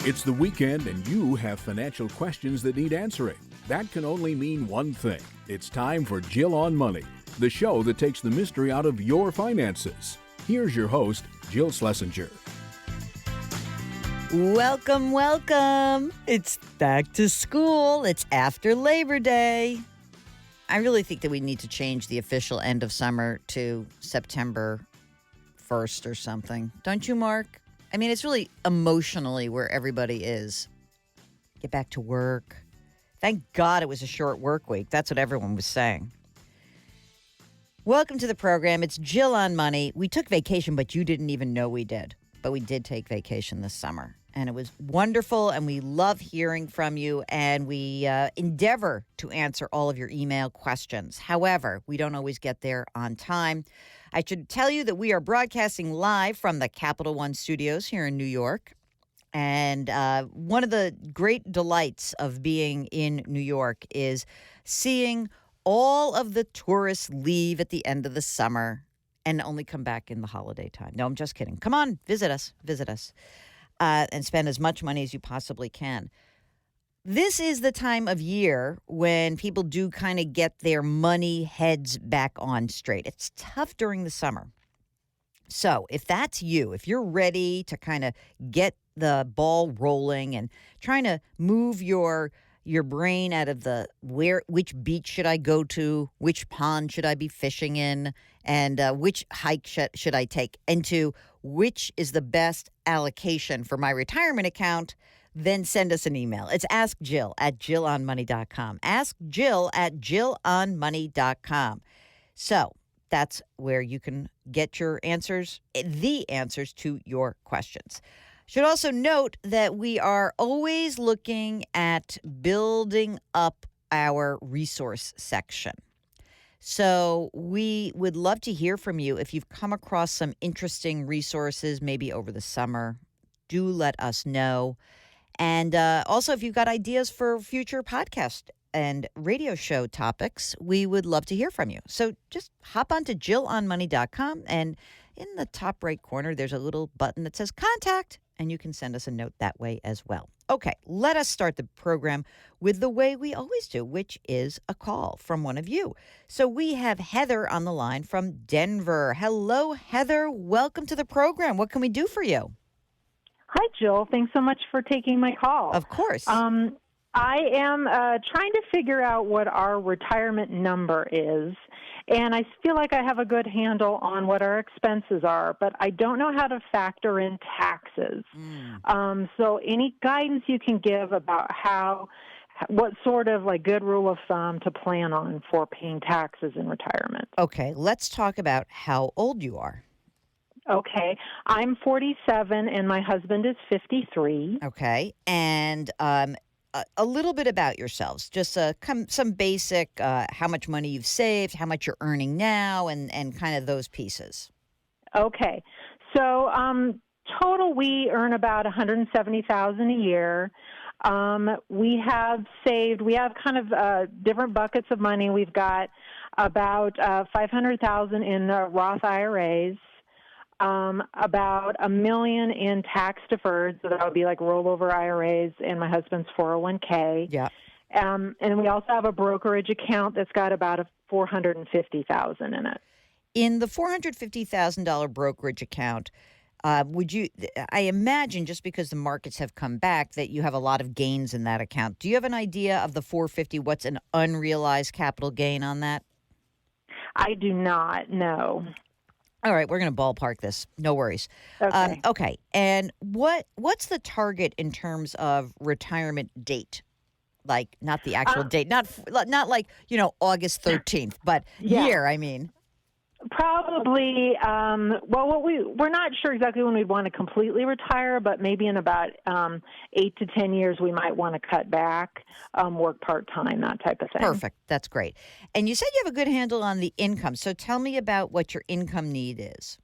It's the weekend and you have financial questions that need answering. That can only mean one thing. It's time for Jill on Money, the show that takes the mystery out of your finances. Here's your host, Jill Schlesinger. Welcome, welcome. It's back to school. It's after Labor Day. I really think that we need to change the official end of summer to September 1st or something. Don't you, Mark? I mean, it's really emotionally where everybody is. Get back to work. Thank God it was a short work week. That's what everyone was saying. Welcome to the program. It's Jill on Money. We took vacation, but you didn't even know we did. But we did take vacation this summer. And it was wonderful, and we love hearing from you, and we endeavor to answer all of your email questions. However, we don't always get there on time. I should tell you that we are broadcasting live from the Capital One studios here in New York. And one of the great delights of being in New York is seeing all of the tourists leave at the end of the summer and only come back in the holiday time. No, I'm just kidding. Come on, visit us, and spend as much money as you possibly can. This is the time of year when people do kind of get their money heads back on straight. It's tough during the summer. So if that's you, if you're ready to kind of get the ball rolling and trying to move your brain out of which beach should I go to, which pond should I be fishing in, and which hike should I take, into which is the best allocation for my retirement account, then send us an email. It's askjill@jillonmoney.com. askjill@jillonmoney.com. So that's where you can get your answers, the answers to your questions. Should also note that we are always looking at building up our resource section. So we would love to hear from you. If you've come across some interesting resources, maybe over the summer, do let us know. And also, if you've got ideas for future podcast and radio show topics, we would love to hear from you. So just hop on to jillonmoney.com, and in the top right corner, there's a little button that says Contact, and you can send us a note that way as well. Okay, let us start the program with the way we always do, which is a call from one of you. So we have Heather on the line from Denver. Hello, Heather. Welcome to the program. What can we do for you? Hi, Jill. Thanks so much for taking my call. Of course. I am trying to figure out what our retirement number is, and I feel like I have a good handle on what our expenses are, but I don't know how to factor in taxes. So any guidance you can give about what sort of like good rule of thumb to plan on for paying taxes in retirement? Okay, let's talk about how old you are. Okay, I'm 47 and my husband is 53. Okay, and a little bit about yourselves, just some basic, how much money you've saved, how much you're earning now, and kind of those pieces. Okay, so total we earn about $170,000 a year. We have kind of different buckets of money. We've got about $500,000 in Roth IRAs. About $1 million in tax deferred, so that would be like rollover IRAs and my husband's 401k. Yeah. And we also have a brokerage account that's got about $450,000 in it. In the $450,000 brokerage account, I imagine just because the markets have come back that you have a lot of gains in that account. Do you have an idea of the $450? What's an unrealized capital gain on that? I do not know. All right, we're going to ballpark this. No worries. Okay. Okay, and what's the target in terms of retirement date? Like, not the actual date, not like, August 13th, but year, I mean. Probably, we're not sure exactly when we'd want to completely retire, but maybe in about 8 to 10 years we might want to cut back, work part-time, that type of thing. Perfect. That's great. And you said you have a good handle on the income, so tell me about what your income need is.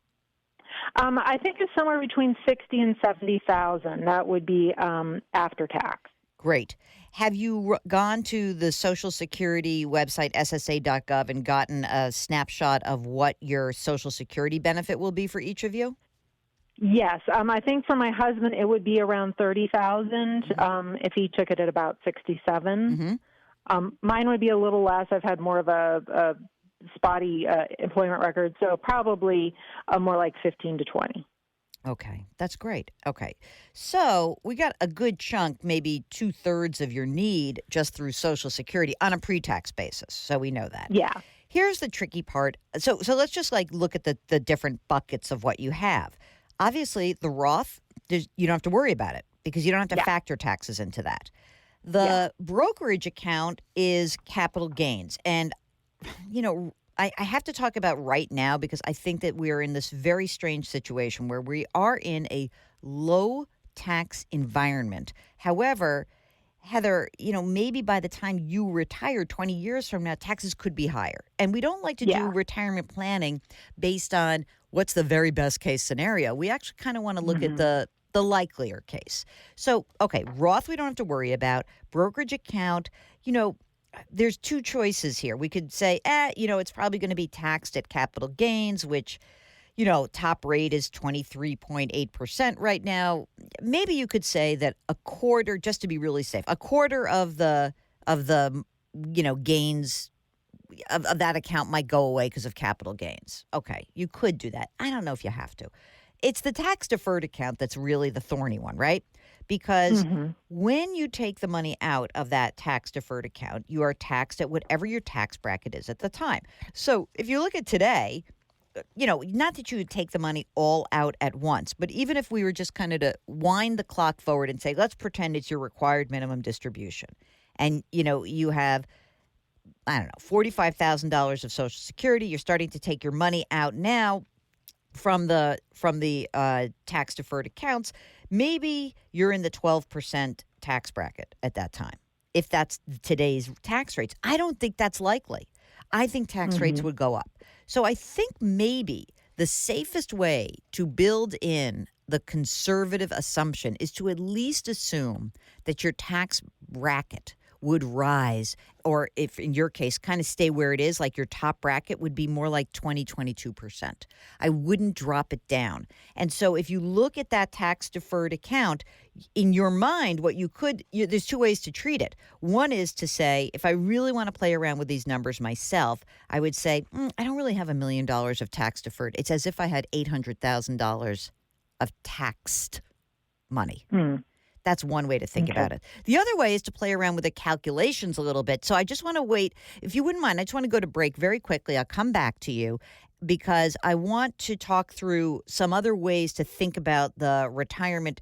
I think it's somewhere between $60,000 and $70,000. That would be after tax. Great. Have you gone to the Social Security website, ssa.gov, and gotten a snapshot of what your Social Security benefit will be for each of you? Yes, I think for my husband it would be around 30,000 if he took it at about 67. Mine would be a little less. I've had more of a spotty employment record, so probably more like 15 to 20. Okay, that's great. Okay, so we got a good chunk, maybe 2/3 of your need just through Social Security on a pre-tax basis. So we know that. Yeah. Here's the tricky part. So let's just like look at the different buckets of what you have. Obviously, the Roth, you don't have to worry about it because you don't have to factor taxes into that. The brokerage account is capital gains, and I have to talk about right now because I think that we are in this very strange situation where we are in a low tax environment. However, Heather, maybe by the time you retire 20 years from now, taxes could be higher. And we don't like to do retirement planning based on what's the very best case scenario. We actually kind of want to look at the likelier case. So, okay, Roth we don't have to worry about. Brokerage account, there's two choices here. We could say, it's probably going to be taxed at capital gains, which, top rate is 23.8% right now. Maybe you could say that a quarter, just to be really safe, a quarter of the gains of that account might go away because of capital gains. Okay, you could do that. I don't know if you have to. It's the tax deferred account that's really the thorny one, right? Because when you take the money out of that tax deferred account, you are taxed at whatever your tax bracket is at the time. So if you look at today, not that you would take the money all out at once, but even if we were just kind of to wind the clock forward and say, let's pretend it's your required minimum distribution. And, you have, I don't know, $45,000 of Social Security. You're starting to take your money out now from the tax deferred accounts. Maybe you're in the 12% tax bracket at that time, if that's today's tax rates. I don't think that's likely. I think tax rates would go up. So I think maybe the safest way to build in the conservative assumption is to at least assume that your tax bracket would rise, or if in your case, kind of stay where it is, like your top bracket would be more like 22%. I wouldn't drop it down. And so if you look at that tax deferred account, in your mind, what you could, there's two ways to treat it. One is to say, if I really want to play around with these numbers myself, I would say, I don't really have $1 million of tax deferred. It's as if I had $800,000 of taxed money. That's one way to think about it. The other way is to play around with the calculations a little bit. So I just want to wait. If you wouldn't mind, I just want to go to break very quickly. I'll come back to you because I want to talk through some other ways to think about the retirement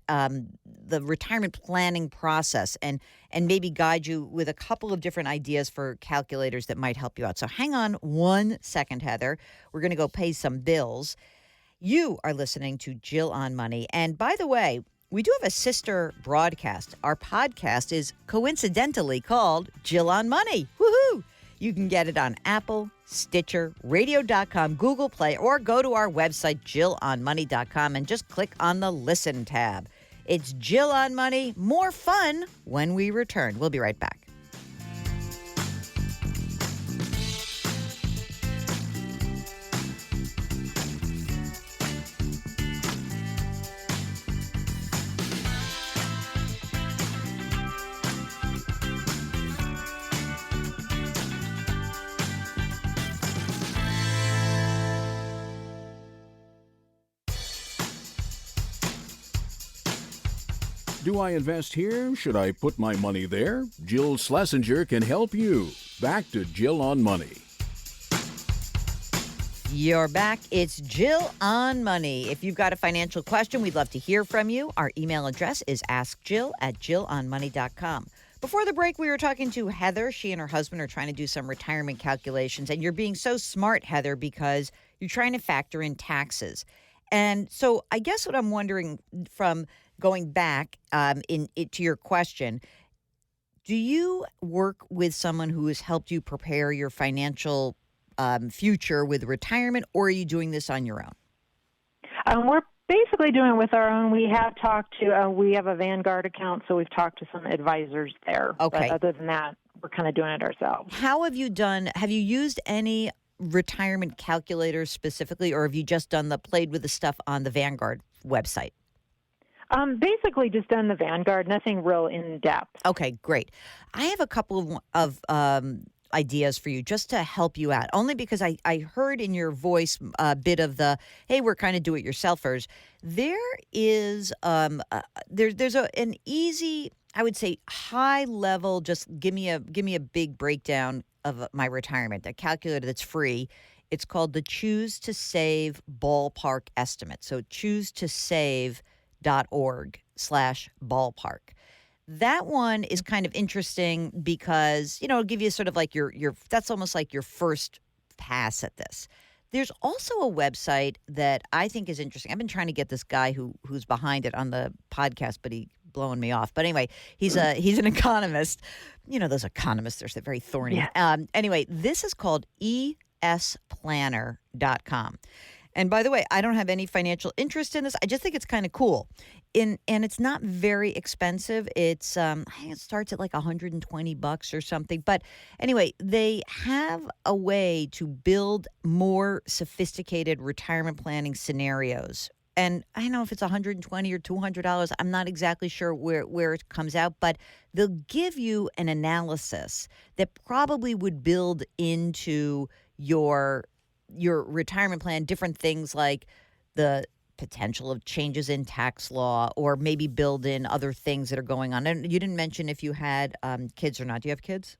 planning process and maybe guide you with a couple of different ideas for calculators that might help you out. So hang on 1 second, Heather. We're going to go pay some bills. You are listening to Jill on Money. And by the way, we do have a sister broadcast. Our podcast is coincidentally called Jill on Money. Woohoo! You can get it on Apple, Stitcher, radio.com, Google Play, or go to our website, jillonmoney.com, and just click on the Listen tab. It's Jill on Money. More fun when we return. We'll be right back. Do I invest here? Should I put my money there? Jill Schlesinger can help you. Back to Jill on Money. You're back. It's Jill on Money. If you've got a financial question, we'd love to hear from you. Our email address is askjill@jillonmoney.com. Before the break, we were talking to Heather. She and her husband are trying to do some retirement calculations. And you're being so smart, Heather, because you're trying to factor in taxes. And so I guess what I'm wondering from going back to your question, do you work with someone who has helped you prepare your financial future with retirement, or are you doing this on your own? We're basically doing it with our own. We have talked to, we have a Vanguard account, so we've talked to some advisors there. Okay. But other than that, we're kind of doing it ourselves. Have you used any retirement calculators specifically, or have you just played with the stuff on the Vanguard website? Basically just done the Vanguard, nothing real in depth. Okay, great. I have a couple of ideas for you just to help you out, only because I heard in your voice a bit of the, hey, we're kind of do-it-yourselfers. There is there's an easy, I would say, high level, just give me a big breakdown of my retirement, a calculator that's free. It's called the Choose to Save Ballpark Estimate. So choosetosave.org/ballpark. That one is kind of interesting because, it'll give you sort of like your that's almost like your first pass at this. There's also a website that I think is interesting. I've been trying to get this guy who's behind it on the podcast, but he's blowing me off. But anyway, he's an economist. Those economists, they're very thorny. Yeah. Anyway, this is called esplanner.com. And by the way, I don't have any financial interest in this. I just think it's kind of cool. And it's not very expensive. It's I think it starts at like $120 or something. But anyway, they have a way to build more sophisticated retirement planning scenarios. And I don't know if it's $120 or $200. I'm not exactly sure where it comes out, but they'll give you an analysis that probably would build into your retirement plan different things like the potential of changes in tax law, or maybe build in other things that are going on. And you didn't mention if you had kids or not. Do you have kids?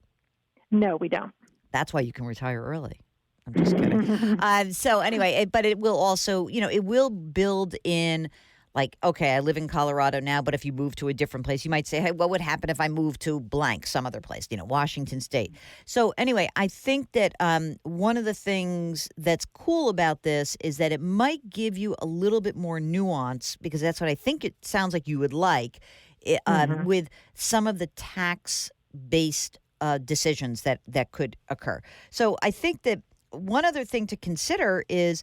No, we don't. That's why you can retire early. I'm just kidding. So anyway, but it will also, it will build in, like, okay, I live in Colorado now, but if you move to a different place, you might say, hey, what would happen if I moved to blank, some other place, Washington State. So anyway, I think that one of the things that's cool about this is that it might give you a little bit more nuance, because that's what I think it sounds like you would like, with some of the tax-based decisions that could occur. So I think that one other thing to consider is,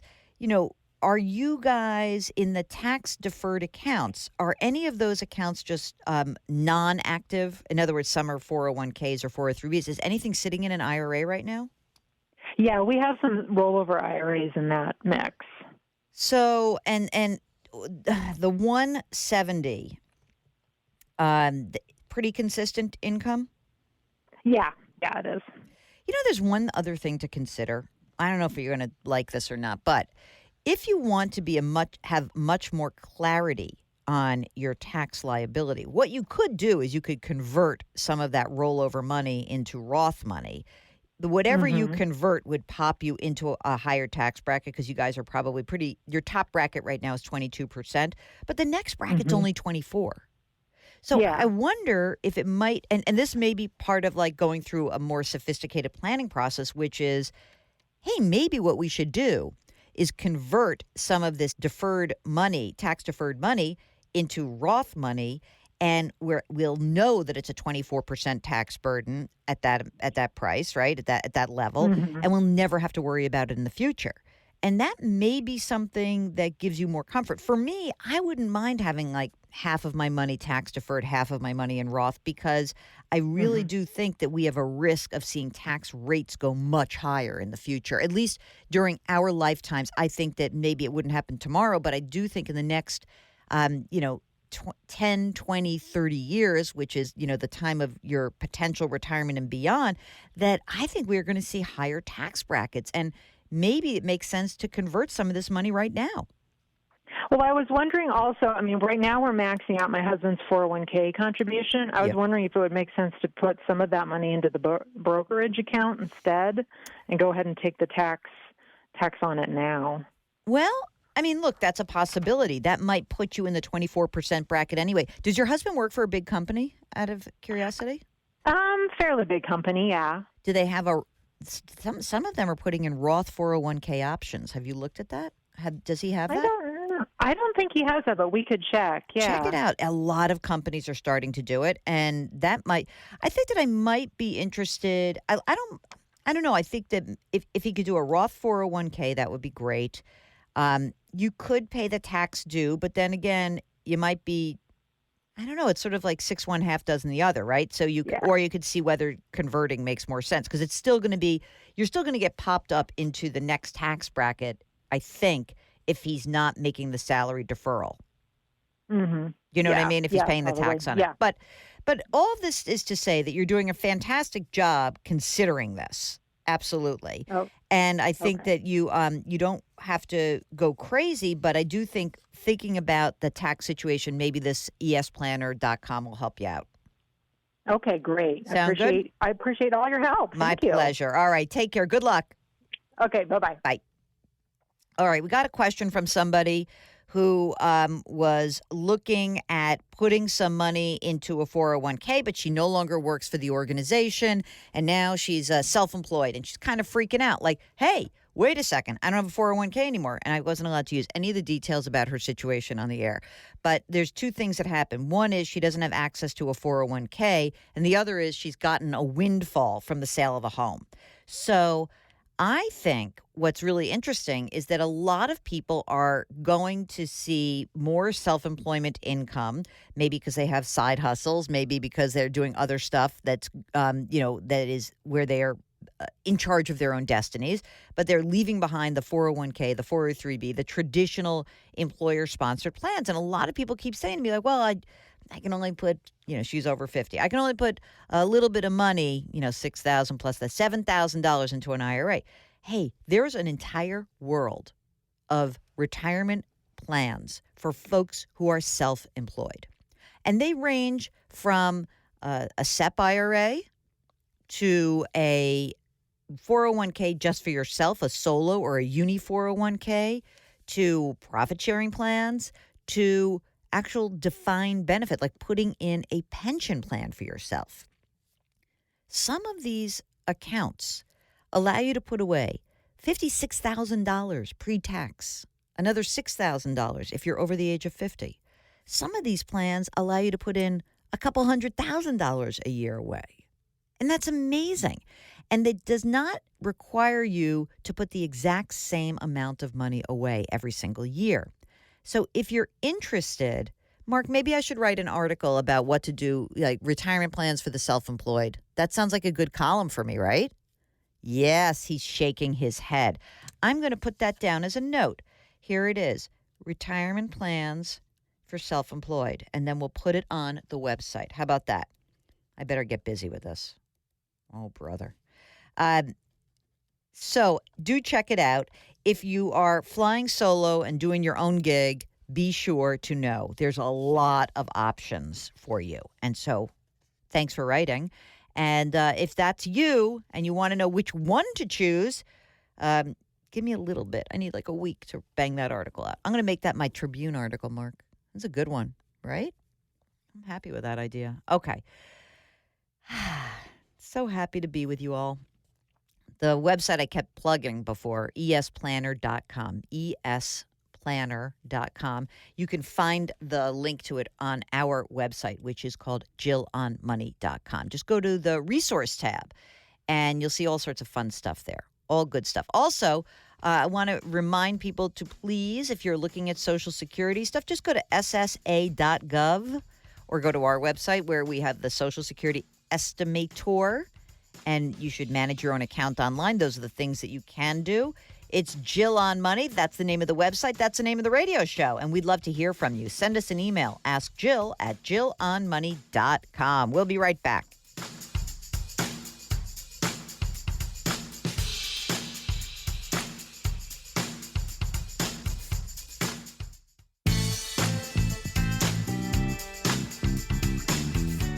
are you guys in the tax deferred accounts? Are any of those accounts just non-active? In other words, some are 401ks or 403bs. Is anything sitting in an IRA right now? Yeah, we have some rollover IRAs in that mix. So, and the 170, pretty consistent income? Yeah, it is. There's one other thing to consider. I don't know if you're going to like this or not, but if you want to have much more clarity on your tax liability, what you could do is you could convert some of that rollover money into Roth money. Whatever you convert would pop you into a higher tax bracket, because you guys are probably your top bracket right now is 22%, but the next bracket's only 24%. So I wonder if it might, and this may be part of like going through a more sophisticated planning process, which is, hey, maybe what we should do is convert some of this deferred money, tax deferred money, into Roth money, and we'll know that it's a 24% tax burden at that price, right? At that level, and we'll never have to worry about it in the future. And that may be something that gives you more comfort. For me, I wouldn't mind having like half of my money tax deferred, half of my money in Roth, because I really do think that we have a risk of seeing tax rates go much higher in the future, at least during our lifetimes. I think that maybe it wouldn't happen tomorrow, but I do think in the next, 10, 20, 30 years, which is, the time of your potential retirement and beyond, that I think we're going to see higher tax brackets. And maybe it makes sense to convert some of this money right now. Well, I was wondering also, right now we're maxing out my husband's 401k contribution. I was wondering if it would make sense to put some of that money into the brokerage account instead and go ahead and take the tax on it now. Well, look, that's a possibility. That might put you in the 24% bracket anyway. Does your husband work for a big company, out of curiosity? Fairly big company, yeah. Do they have some of them are putting in Roth 401k options. Have you looked at that? Does he have that? I don't think he has that, but we could check. Yeah. Check it out. A lot of companies are starting to do it, and I think that I might be interested. I don't know. I think that if he could do a Roth 401k, that would be great. You could pay the tax due, but then again, you might be, I don't know. It's sort of like 6 one, half dozen the other, right? So or you could see whether converting makes more sense because it's still going to be, you're still going to get popped up into the next tax bracket, I think, if he's not making the salary deferral. Mm-hmm. You know what I mean? If he's paying the tax on it. But all of this is to say that you're doing a fantastic job considering this. Absolutely. Oh, and I think that you don't have to go crazy, but I do think thinking about the tax situation, maybe this esplanner.com will help you out. Okay, great. Sound good? I appreciate all your help. My Thank you. pleasure. All right, take care. Good luck. Okay, bye-bye. Bye. All right, we got a question from somebody who was looking at putting some money into a 401k, but she no longer works for the organization, and now she's self-employed, and she's kind of freaking out, like, hey, wait a second, I don't have a 401k anymore, and I wasn't allowed to use any of the details about her situation on the air. But there's two things that happen. One is she doesn't have access to a 401k, and the other is she's gotten a windfall from the sale of a home. So I think what's really interesting is that a lot of people are going to see more self-employment income, maybe because they have side hustles, maybe because they're doing other stuff that's, that is where they're in charge of their own destinies, but they're leaving behind the 401k, the 403b, the traditional employer-sponsored plans. And a lot of people keep saying to me, like, well, I can only put, she's over 50. I can only put a little bit of money, $6,000 plus that $7,000 into an IRA. Hey, there's an entire world of retirement plans for folks who are self-employed. And they range from a SEP IRA to a 401k just for yourself, a solo or a uni 401k, to profit sharing plans, to actual defined benefit, like putting in a pension plan for yourself. Some of these accounts allow you to put away $56,000 pre-tax, another $6,000 if you're over the age of 50. Some of these plans allow you to put in a couple $100,000 a year away. And that's amazing. And it does not require you to put the exact same amount of money away every single year. So if you're interested, Mark, maybe I should write an article about what to do, like retirement plans for the self-employed. That sounds like a good column for me, right? Yes, he's shaking his head. I'm going to put that down as a note. Here it is, retirement plans for self-employed, and then we'll put it on the website. How about that? I better get busy with this. Oh, brother. So do check it out. If you are flying solo and doing your own gig, be sure to know there's a lot of options for you. And so thanks for writing. And if that's you and you want to know which one to choose, give me a little bit. I need like a week to bang that article out. I'm going to make that my Tribune article, Mark. That's a good one, right? I'm happy with that idea. Okay. So happy to be with you all. The website I kept plugging before, esplanner.com, esplanner.com. You can find the link to it on our website, which is called jillonmoney.com. Just go to the resource tab, and you'll see all sorts of fun stuff there, all good stuff. Also, I want to remind people to please, if you're looking at Social Security stuff, just go to ssa.gov or go to our website where we have the Social Security Estimator, and you should manage your own account online. Those are the things that you can do. It's Jill on Money. That's the name of the website. That's the name of the radio show. And we'd love to hear from you. Send us an email. Ask Jill at jillonmoney.com. We'll be right back.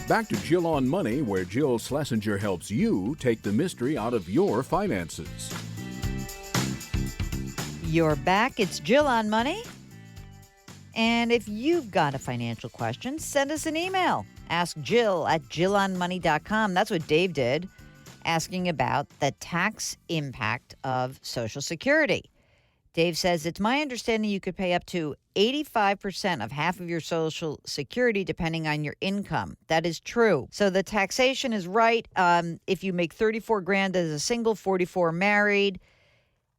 Back to Jill on Money, where Jill Schlesinger helps you take the mystery out of your finances. You're back. It's Jill on Money. And if you've got a financial question, send us an email. Ask Jill at jillonmoney.com. That's what Dave did, asking about the tax impact of Social Security. Dave says, it's my understanding you could pay up to 85% of half of your Social Security depending on your income. That is true. So the taxation is right. If you make 34 grand as a single, 44 married,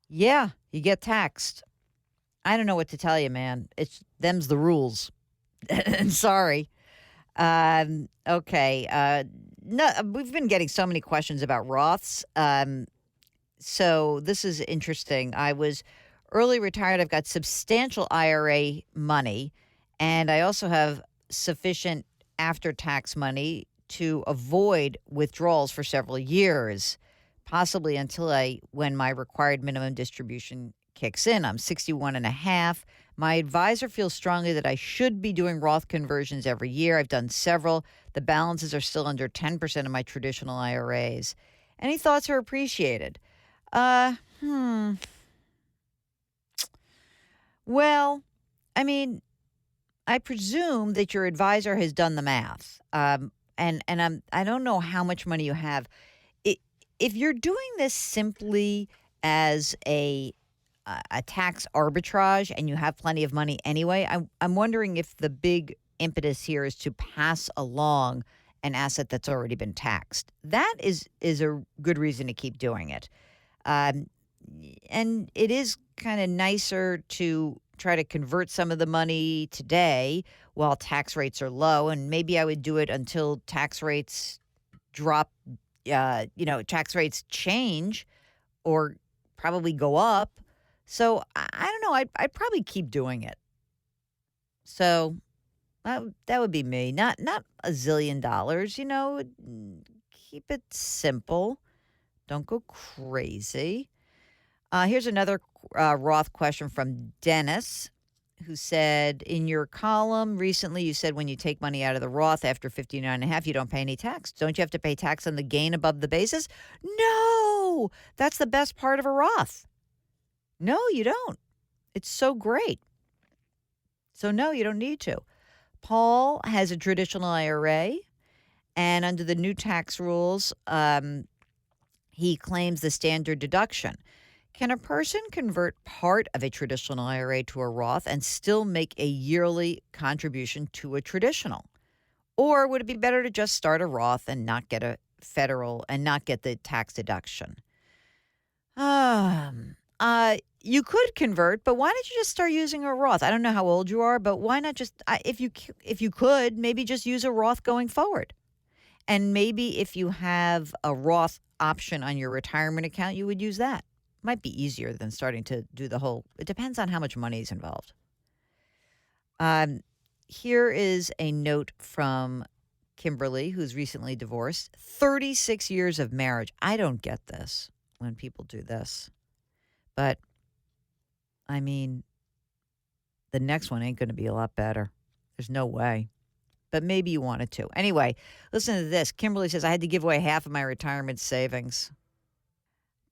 yeah, you get taxed. I don't know what to tell you, man. Them's the rules. And sorry. Okay. No, we've been getting so many questions about Roths. So this is interesting. I was early retired. I've got substantial IRA money, and I also have sufficient after-tax money to avoid withdrawals for several years, possibly when my required minimum distribution kicks in. I'm 61 and a half. My advisor feels strongly that I should be doing Roth conversions every year. I've done several. The balances are still under 10% of my traditional IRAs. Any thoughts are appreciated. Uh, hmm. Well, I mean, I presume that your advisor has done the math. I don't know how much money you have. If you're doing this simply as a tax arbitrage and you have plenty of money anyway, I'm wondering if the big impetus here is to pass along an asset that's already been taxed. That is a good reason to keep doing it. And it is kind of nicer to try to convert some of the money today while tax rates are low. And maybe I would do it until tax rates drop, tax rates change or probably go up. So I don't know. I'd probably keep doing it. So that would be me. Not a zillion dollars. Keep it simple. Don't go crazy. Here's another Roth question from Dennis, who said, in your column recently, you said when you take money out of the Roth after 59 and a half, you don't pay any tax. Don't you have to pay tax on the gain above the basis? No, that's the best part of a Roth. No, you don't. It's so great. So no, you don't need to. Paul has a traditional IRA, and under the new tax rules, he claims the standard deduction. Can a person convert part of a traditional IRA to a Roth and still make a yearly contribution to a traditional? Or would it be better to just start a Roth and not get a federal and not get the tax deduction? You could convert, but why don't you just start using a Roth? I don't know how old you are, but why not just if you could, maybe just use a Roth going forward. And maybe if you have a Roth option on your retirement account, you would use that. Might be easier than starting to do the whole. It depends on how much money is involved. Here is a note from Kimberly, who's recently divorced. 36 years of marriage. I don't get this when people do this. But, I mean, the next one ain't going to be a lot better. There's no way. But maybe you wanted to. Anyway, listen to this. Kimberly says, I had to give away half of my retirement savings.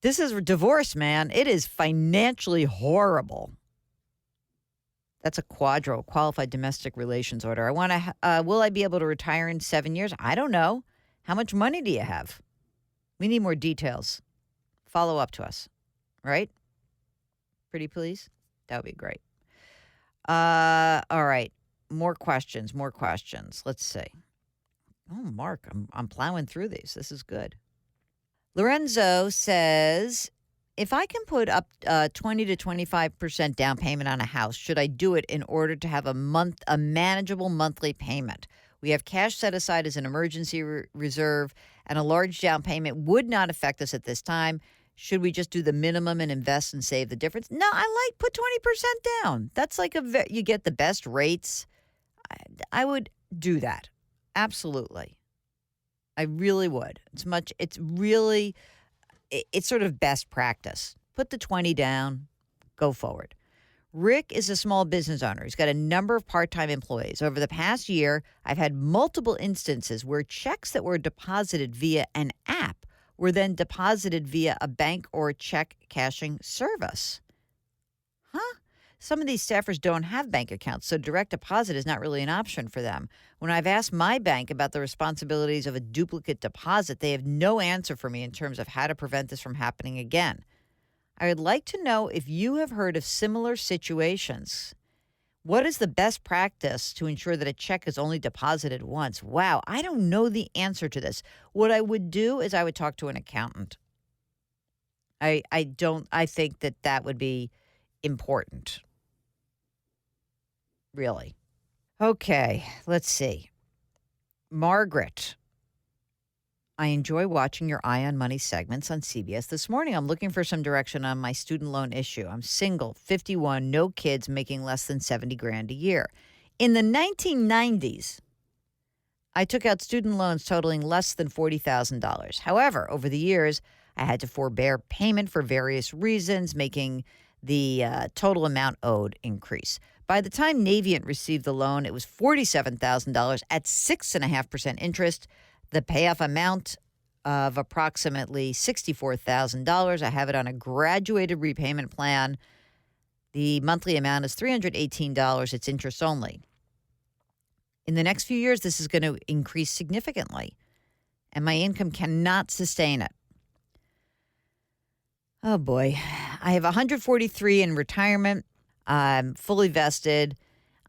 This is divorce, man. It is financially horrible. That's a quadro, qualified domestic relations order. I want to. Will I be able to retire in 7 years? I don't know. How much money do you have? We need more details. Follow up to us, right? Pretty please? That would be great. All right. More questions. Let's see. Oh, Mark, I'm plowing through these. This is good. Lorenzo says, if I can put up 20 to 25% down payment on a house, should I do it in order to have a manageable monthly payment? We have cash set aside as an emergency reserve, and a large down payment would not affect us at this time. Should we just do the minimum and invest and save the difference? No, I put 20% down. That's like you get the best rates. I would do that. Absolutely. I really would. It's sort of best practice. Put the 20 down, go forward. Rick is a small business owner. He's got a number of part-time employees. Over the past year, I've had multiple instances where checks that were deposited via an app were then deposited via a bank or check cashing service. Huh? Some of these staffers don't have bank accounts, so direct deposit is not really an option for them. When I've asked my bank about the responsibilities of a duplicate deposit, they have no answer for me in terms of how to prevent this from happening again. I would like to know if you have heard of similar situations. What is the best practice to ensure that a check is only deposited once? Wow, I don't know the answer to this. What I would do is I would talk to an accountant. I think that would be important. Really. Okay, let's see. Margaret, I enjoy watching your Eye on Money segments on CBS. This morning, I'm looking for some direction on my student loan issue. I'm single, 51, no kids, making less than 70 grand a year. In the 1990s, I took out student loans totaling less than $40,000. However, over the years, I had to forbear payment for various reasons, making the total amount owed increase. By the time Navient received the loan, it was $47,000 at 6.5% interest. The payoff amount of approximately $64,000. I have it on a graduated repayment plan. The monthly amount is $318. It's interest only. In the next few years, this is going to increase significantly, and my income cannot sustain it. Oh, boy. I have 143 in retirement. I'm fully vested.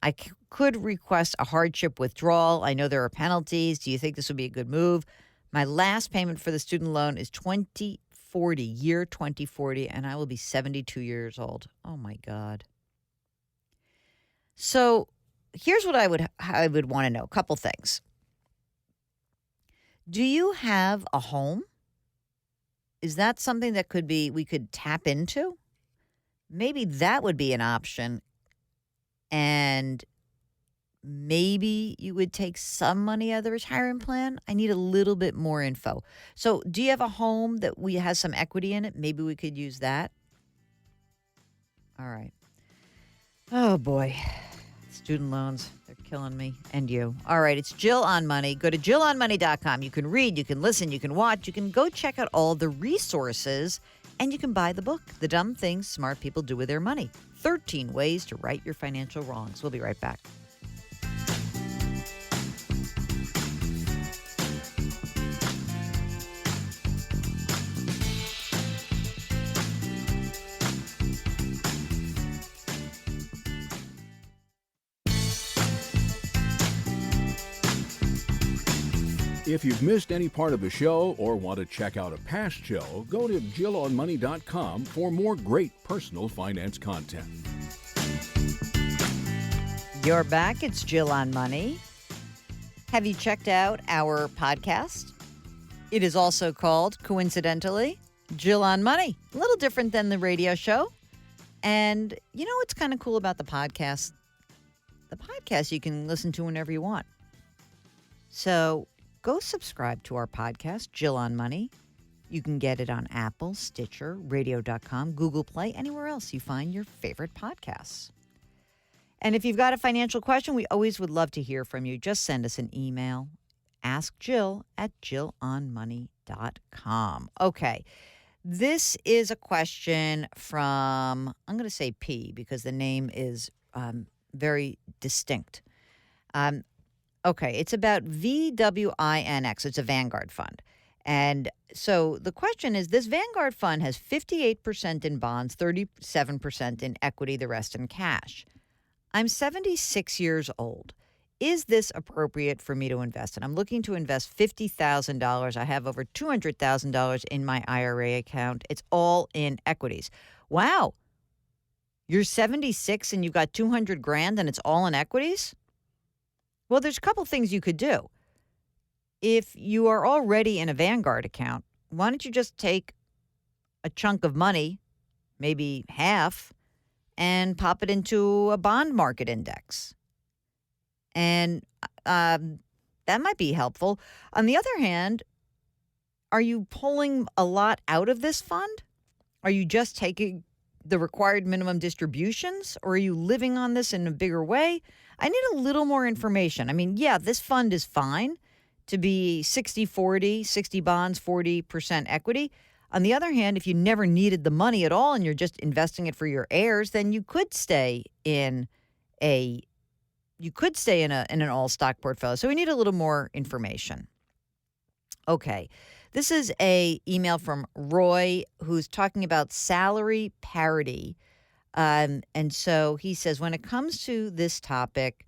I could request a hardship withdrawal. I know there are penalties. Do you think this would be a good move? My last payment for the student loan is 2040, year 2040, and I will be 72 years old. Oh, my God. So here's what I would want to know. A couple things. Do you have a home? Is that something that we could tap into? Maybe that would be an option. And maybe you would take some money out of the retirement plan. I need a little bit more info. So do you have a home that has some equity in it? Maybe we could use that. All right. Oh, boy. Student loans, they're killing me and you. All right, it's Jill on Money. Go to JillOnMoney.com. You can read, you can listen, you can watch, you can go check out all the resources, and you can buy the book, The Dumb Things Smart People Do With Their Money. 13 Ways to Right Your Financial Wrongs. We'll be right back. If you've missed any part of the show or want to check out a past show, go to JillOnMoney.com for more great personal finance content. You're back. It's Jill on Money. Have you checked out our podcast? It is also called, coincidentally, Jill on Money. A little different than the radio show. And you know what's kind of cool about the podcast? The podcast you can listen to whenever you want. So go subscribe to our podcast, Jill on Money. You can get it on Apple, Stitcher, Radio.com, Google Play, anywhere else you find your favorite podcasts. And if you've got a financial question, we always would love to hear from you. Just send us an email. Ask Jill at JillOnMoney.com. Okay. This is a question from, I'm going to say P because the name is very distinct. Okay, it's about VWINX. It's a Vanguard fund. And so the question is, this Vanguard fund has 58% in bonds, 37% in equity, the rest in cash. I'm 76 years old. Is this appropriate for me to invest? And I'm looking to invest $50,000. I have over $200,000 in my IRA account. It's all in equities. Wow. You're 76 and you've got 200 grand and it's all in equities? Well, there's a couple things you could do. If you are already in a Vanguard account, why don't you just take a chunk of money, maybe half, and pop it into a bond market index? And that might be helpful. On the other hand, are you pulling a lot out of this fund? Are you just taking the required minimum distributions, or are you living on this in a bigger way? I need a little more information. I mean, yeah, this fund is fine to be 60-40, 60 bonds, 40% equity. On the other hand, if you never needed the money at all and you're just investing it for your heirs, then you could stay in an all stock portfolio. So we need a little more information. Okay. This is a email from Roy who's talking about salary parity. And so he says, when it comes to this topic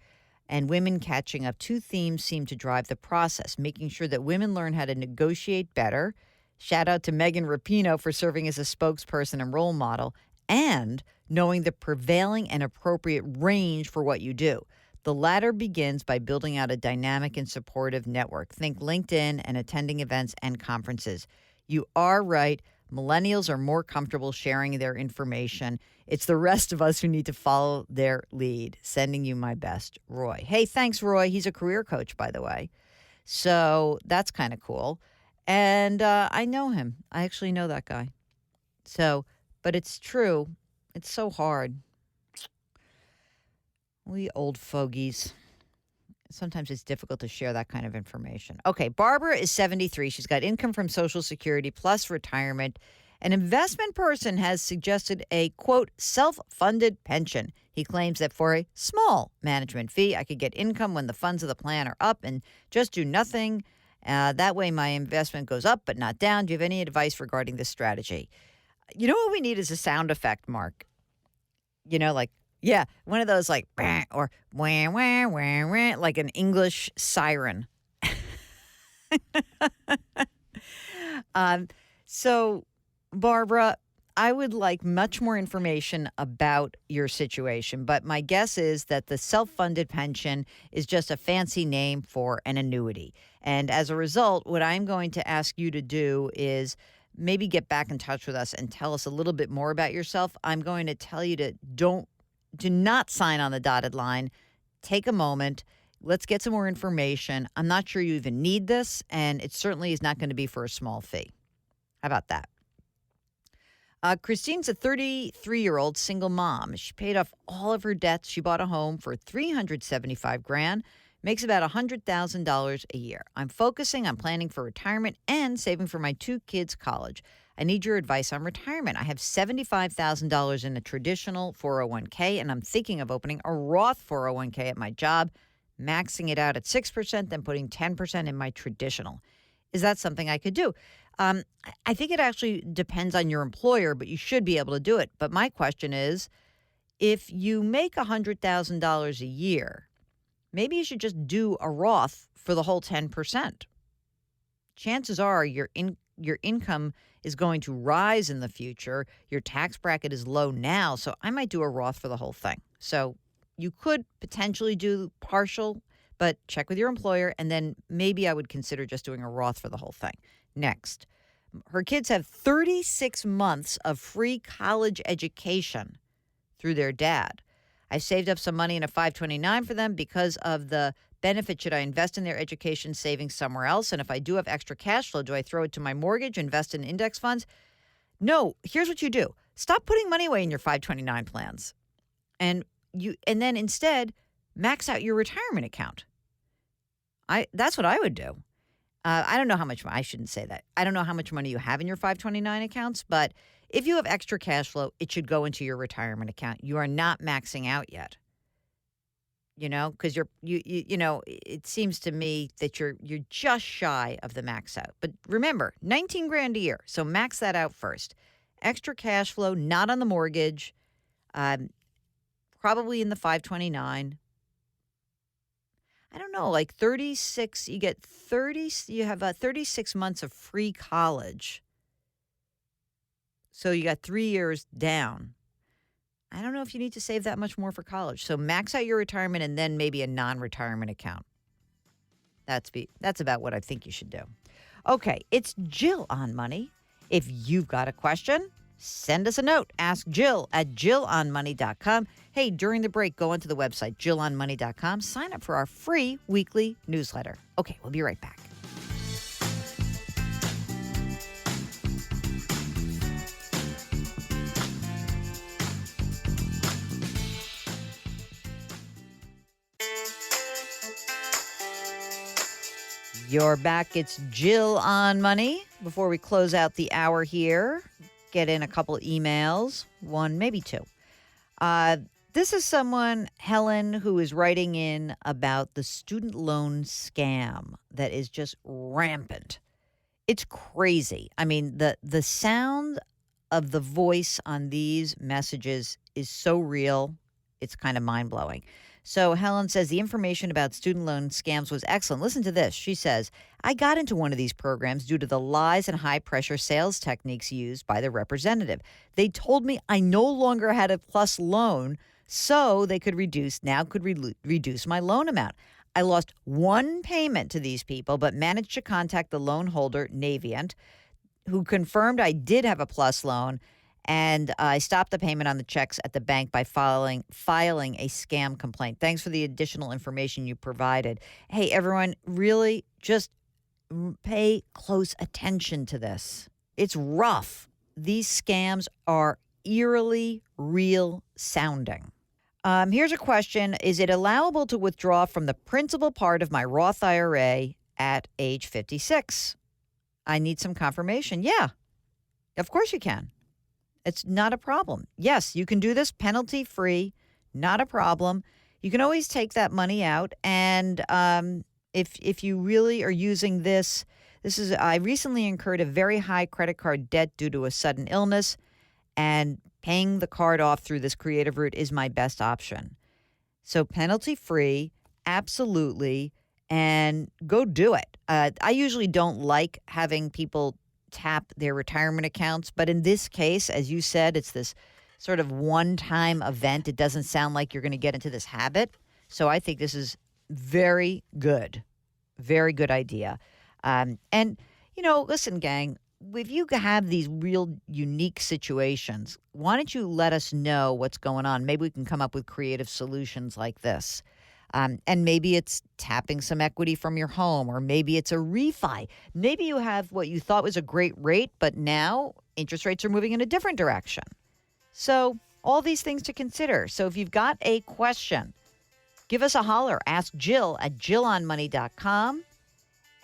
and women catching up, two themes seem to drive the process: making sure that women learn how to negotiate better. Shout out to Megan Rapinoe for serving as a spokesperson and role model, and knowing the prevailing and appropriate range for what you do. The latter begins by building out a dynamic and supportive network. Think LinkedIn and attending events and conferences. You are right. Millennials are more comfortable sharing their information. It's the rest of us who need to follow their lead. Sending you my best, Roy. Hey, thanks, Roy. He's a career coach, by the way. So that's kind of cool. And I know him. I actually know that guy. So, but it's true. It's so hard. We old fogies. Sometimes it's difficult to share that kind of information. Okay, Barbara is 73. She's got income from Social Security plus retirement. An investment person has suggested a, quote, self-funded pension. He claims that for a small management fee, I could get income when the funds of the plan are up and just do nothing. That way my investment goes up but not down. Do you have any advice regarding this strategy? You know what we need is a sound effect, Mark. You know, like, yeah, one of those like, or wah, wah, wah, wah, like an English siren. So, Barbara, I would like much more information about your situation, but my guess is that the self-funded pension is just a fancy name for an annuity. And as a result, what I'm going to ask you to do is maybe get back in touch with us and tell us a little bit more about yourself. I'm going to tell you to do not sign on the dotted line. Take a moment. Let's get some more information. I'm not sure you even need this, and it certainly is not going to be for a small fee. How about that? Christine's a 33-year-old single mom. She paid off all of her debts. She bought a home for $375,000, makes about $100,000 a year. I'm focusing on planning for retirement and saving for my 2 kids' college. I need your advice on retirement. I have $75,000 in a traditional 401k, and I'm thinking of opening a Roth 401k at my job, maxing it out at 6%, then putting 10% in my traditional. Is that something I could do? I think it actually depends on your employer, but you should be able to do it. But my question is, if you make $100,000 a year, maybe you should just do a Roth for the whole 10%. Chances are your income is going to rise in the future. Your tax bracket is low now, so I might do a Roth for the whole thing. So you could potentially do partial, but check with your employer, and then maybe I would consider just doing a Roth for the whole thing. Next, her kids have 36 months of free college education through their dad. I've saved up some money in a 529 for them because of the benefit. Should I invest in their education savings somewhere else? And if I do have extra cash flow, do I throw it to my mortgage, invest in index funds? No, here's what you do. Stop putting money away in your 529 plans. And then instead max out your retirement account. That's what I would do. I don't know how much, I shouldn't say that. I don't know how much money you have in your 529 accounts, but if you have extra cash flow, it should go into your retirement account. You are not maxing out yet. You know, because you know, it seems to me that you're just shy of the max out. But remember, $19,000 a year, so max that out first. Extra cash flow, not on the mortgage, probably in the 529. I don't know, like 36, you have 36 months of free college. So you got 3 years down. I don't know if you need to save that much more for college. So max out your retirement and then maybe a non-retirement account. That's about what I think you should do. Okay, it's Jill on Money. If you've got a question, send us a note. Ask Jill at jillonmoney.com. Hey, during the break, go onto the website, jillonmoney.com. Sign up for our free weekly newsletter. Okay, we'll be right back. You're back. It's Jill on Money. Before we close out the hour here, get in a couple emails, one, maybe two. This is someone, Helen, who is writing in about the student loan scam that is just rampant. It's crazy. I mean, the sound of the voice on these messages is so real, it's kind of mind-blowing. So Helen says the information about student loan scams was excellent. Listen to this. She says, I got into one of these programs due to the lies and high-pressure sales techniques used by the representative. They told me I no longer had a plus loan, so they could reduce my loan amount. I lost one payment to these people, but managed to contact the loan holder, Navient, who confirmed I did have a plus loan, and I stopped the payment on the checks at the bank by filing a scam complaint. Thanks for the additional information you provided. Hey, everyone, really just pay close attention to this. It's rough. These scams are eerily real sounding. Here's a question. Is it allowable to withdraw from the principal part of my Roth IRA at age 56? I need some confirmation. Yeah, of course you can. It's not a problem. Yes, you can do this penalty-free, not a problem. You can always take that money out. And if you really are using I recently incurred a very high credit card debt due to a sudden illness, and paying the card off through this creative route is my best option. So penalty-free, absolutely, and go do it. I usually don't like having people tap their retirement accounts, but in this case, as you said, it's this sort of one-time event. It doesn't sound like you're going to get into this habit. So I think this is very good idea. And, listen, gang, if you have these real unique situations, why don't you let us know what's going on? Maybe we can come up with creative solutions like this. And maybe it's tapping some equity from your home, or maybe it's a refi. Maybe you have what you thought was a great rate, but now interest rates are moving in a different direction. So all these things to consider. So if you've got a question, give us a holler. Ask Jill at jillonmoney.com.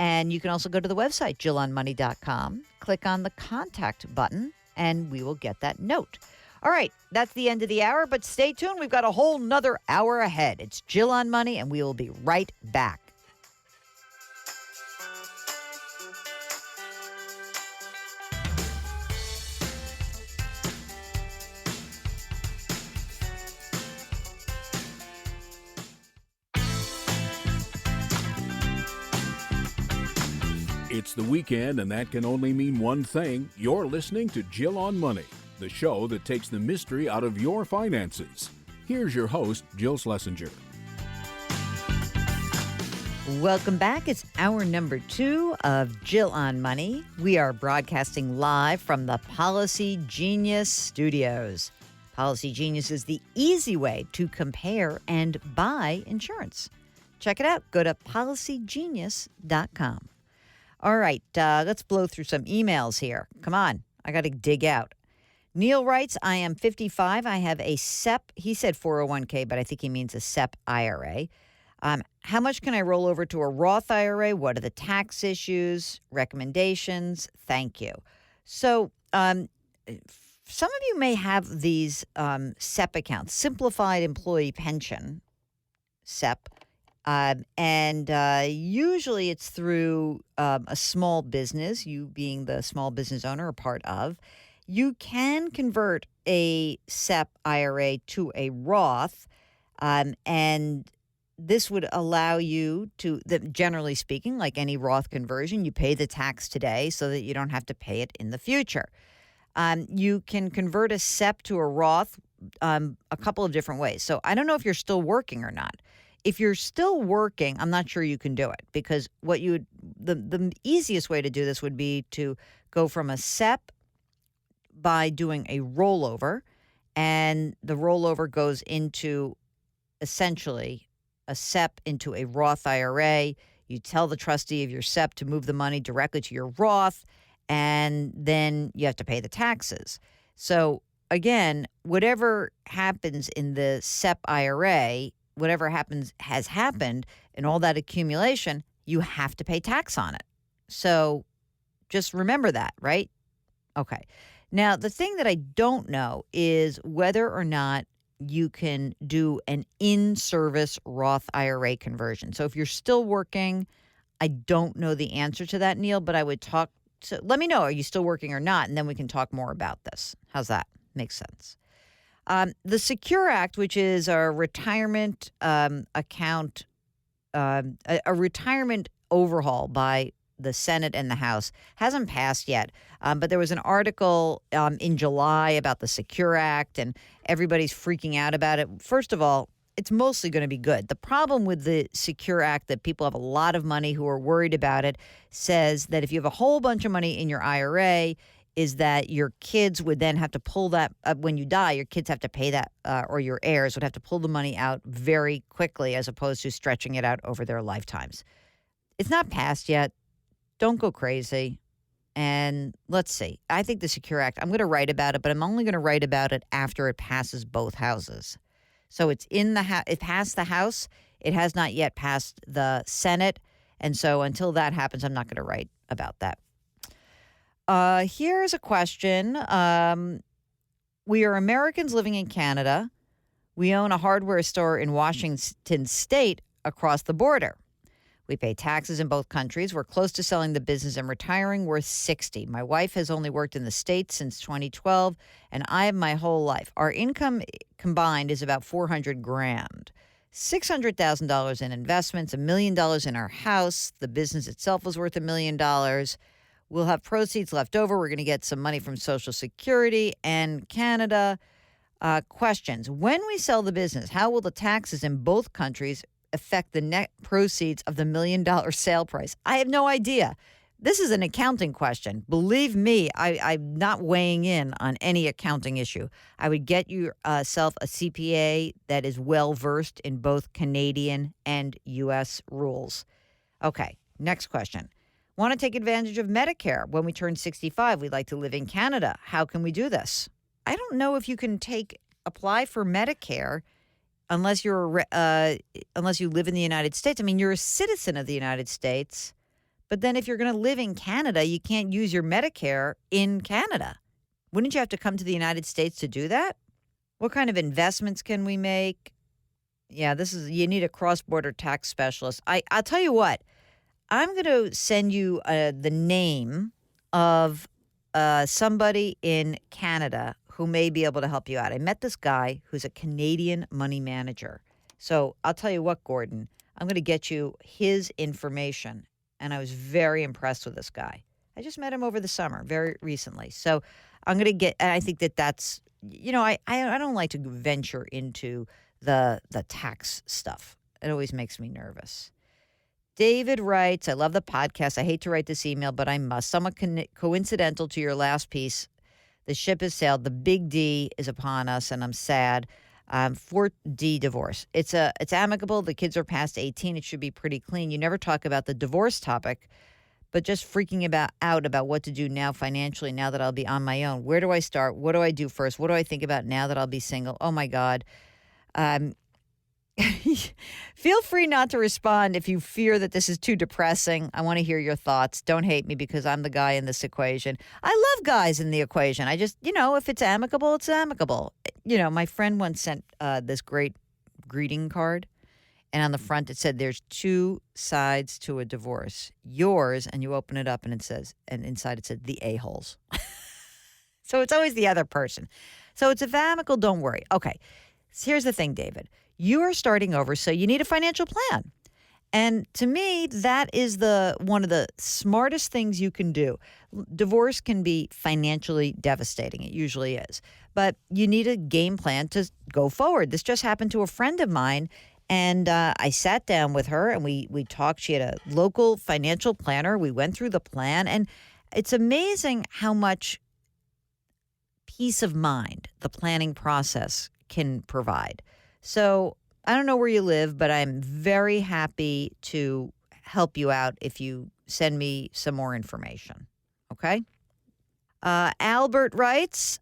And you can also go to the website, jillonmoney.com, click on the contact button, and we will get that note. All right, that's the end of the hour, but stay tuned. We've got a whole nother hour ahead. It's Jill on Money, and we will be right back. It's the weekend, and that can only mean one thing. You're listening to Jill on Money, the show that takes the mystery out of your finances. Here's your host, Jill Schlesinger. Welcome back. It's hour number 2 of Jill on Money. We are broadcasting live from the Policy Genius studios. Policy Genius is the easy way to compare and buy insurance. Check it out. Go to policygenius.com. All right, let's blow through some emails here. Come on, I got to dig out. Neil writes, I am 55. I have a SEP. He said 401k, but I think he means a SEP IRA. How much can I roll over to a Roth IRA? What are the tax issues? Recommendations? Thank you. So some of you may have these SEP accounts, Simplified Employee Pension, SEP. And usually it's through a small business, you being the small business owner or part of. You can convert a SEP IRA to a Roth, and this would allow you to, generally speaking, like any Roth conversion, you pay the tax today so that you don't have to pay it in the future. You can convert a SEP to a Roth a couple of different ways. So I don't know if you're still working or not. If you're still working, I'm not sure you can do it, because the easiest way to do this would be to go from a SEP by doing a rollover, and the rollover goes into essentially a SEP into a Roth IRA. You tell the trustee of your SEP to move the money directly to your Roth, and then you have to pay the taxes. So again, whatever happens in the SEP IRA, whatever has happened, and all that accumulation, you have to pay tax on it. So just remember that, right? Okay. Now, the thing that I don't know is whether or not you can do an in-service Roth IRA conversion. So if you're still working, I don't know the answer to that, Neil, but I would let me know, are you still working or not? And then we can talk more about this. How's that? Makes sense. The Secure Act, which is a retirement account, a retirement overhaul by the Senate and the House. Hasn't passed yet, but there was an article in July about the Secure Act, and everybody's freaking out about it. First of all, it's mostly going to be good. The problem with the Secure Act, that people have a lot of money who are worried about it, says that if you have a whole bunch of money in your IRA, is that your kids would then have to pull that when you die. Your kids have to pay that, or your heirs would have to pull the money out very quickly, as opposed to stretching it out over their lifetimes. It's not passed yet. Don't go crazy. And let's see. I think the Secure Act, I'm going to write about it, but I'm only going to write about it after it passes both houses. So it's it passed the House. It has not yet passed the Senate. And so until that happens, I'm not going to write about that. Here's a question. We are Americans living in Canada. We own a hardware store in Washington State across the border. We pay taxes in both countries. We're close to selling the business and retiring. We're 60. My wife has only worked in the States since 2012, and I have my whole life. Our income combined is about $400,000. $600,000 in investments, $1 million in our house. The business itself was worth $1 million. We'll have proceeds left over. We're going to get some money from Social Security and Canada. Questions. When we sell the business, how will the taxes in both countries affect the net proceeds of the $1 million sale price? I have no idea. This is an accounting question. Believe me, I'm not weighing in on any accounting issue. I would get yourself a CPA that is well-versed in both Canadian and U.S. rules. Okay, next question. Want to take advantage of Medicare. When we turn 65, we'd like to live in Canada. How can we do this? I don't know if you can apply for Medicare unless you live in the United States. I mean, you're a citizen of the United States, but then if you're going to live in Canada, you can't use your Medicare in Canada. Wouldn't you have to come to the United States to do that? What kind of investments can we make? Yeah, you need a cross-border tax specialist. I'll tell you what. I'm going to send you the name of somebody in Canada who may be able to help you out. I met this guy who's a Canadian money manager. So I'll tell you what, Gordon, I'm going to get you his information. And I was very impressed with this guy. I just met him over the summer, very recently. So I'm going to and I think that's, I don't like to venture into the tax stuff. It always makes me nervous. David writes, I love the podcast. I hate to write this email, but I must. Somewhat coincidental to your last piece. The ship has sailed. The big D is upon us, and I'm sad. 4D divorce. It's amicable. The kids are past 18. It should be pretty clean. You never talk about the divorce topic, but just freaking out about what to do now financially, now that I'll be on my own. Where do I start? What do I do first? What do I think about now that I'll be single? Oh, my God. Feel free not to respond if you fear that this is too depressing. I want to hear your thoughts. Don't hate me because I'm the guy in this equation. I love guys in the equation. I just, if it's amicable, it's amicable. My friend once sent this great greeting card, and on the front it said, there's two sides to a divorce. Yours, and you open it up and inside it said, the a-holes. So it's always the other person. So it's amicable, don't worry. Okay, so here's the thing, David. You are starting over, so you need a financial plan. And to me, that is one of the smartest things you can do. Divorce can be financially devastating. It usually is. But you need a game plan to go forward. This just happened to a friend of mine, and I sat down with her, and we talked. She had a local financial planner. We went through the plan, and it's amazing how much peace of mind the planning process can provide. So I don't know where you live, but I'm very happy to help you out if you send me some more information. Okay? Albert writes,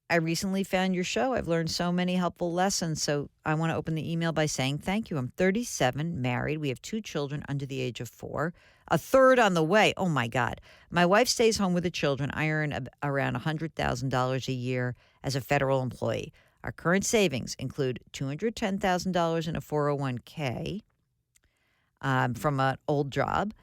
I recently found your show. I've learned so many helpful lessons. So I want to open the email by saying thank you. I'm 37, married. We have 2 children under the age of 4. A third on the way. Oh, my God. My wife stays home with the children. I earn around $100,000 a year as a federal employee. Our current savings include $210,000 in a 401k from an old job.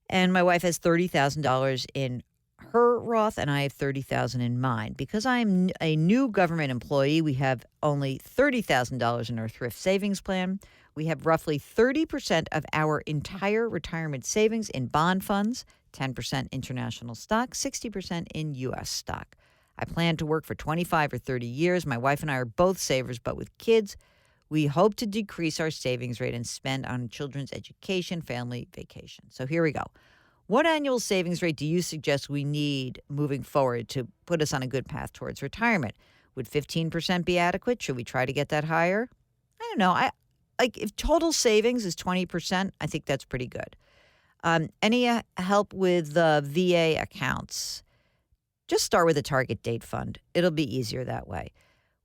And my wife has $30,000 in her Roth, and I have $30,000 in mine. Because I'm a new government employee, we have only $30,000 in our thrift savings plan. We have roughly 30% of our entire retirement savings in bond funds, 10% international stock, 60% in U.S. stock. I plan to work for 25 or 30 years. My wife and I are both savers, but with kids, we hope to decrease our savings rate and spend on children's education, family vacation. So here we go. What annual savings rate do you suggest we need moving forward to put us on a good path towards retirement? Would 15% be adequate? Should we try to get that higher? I don't know. If total savings is 20%, I think that's pretty good. Any help with VA accounts? Just start with a target date fund. It'll be easier that way.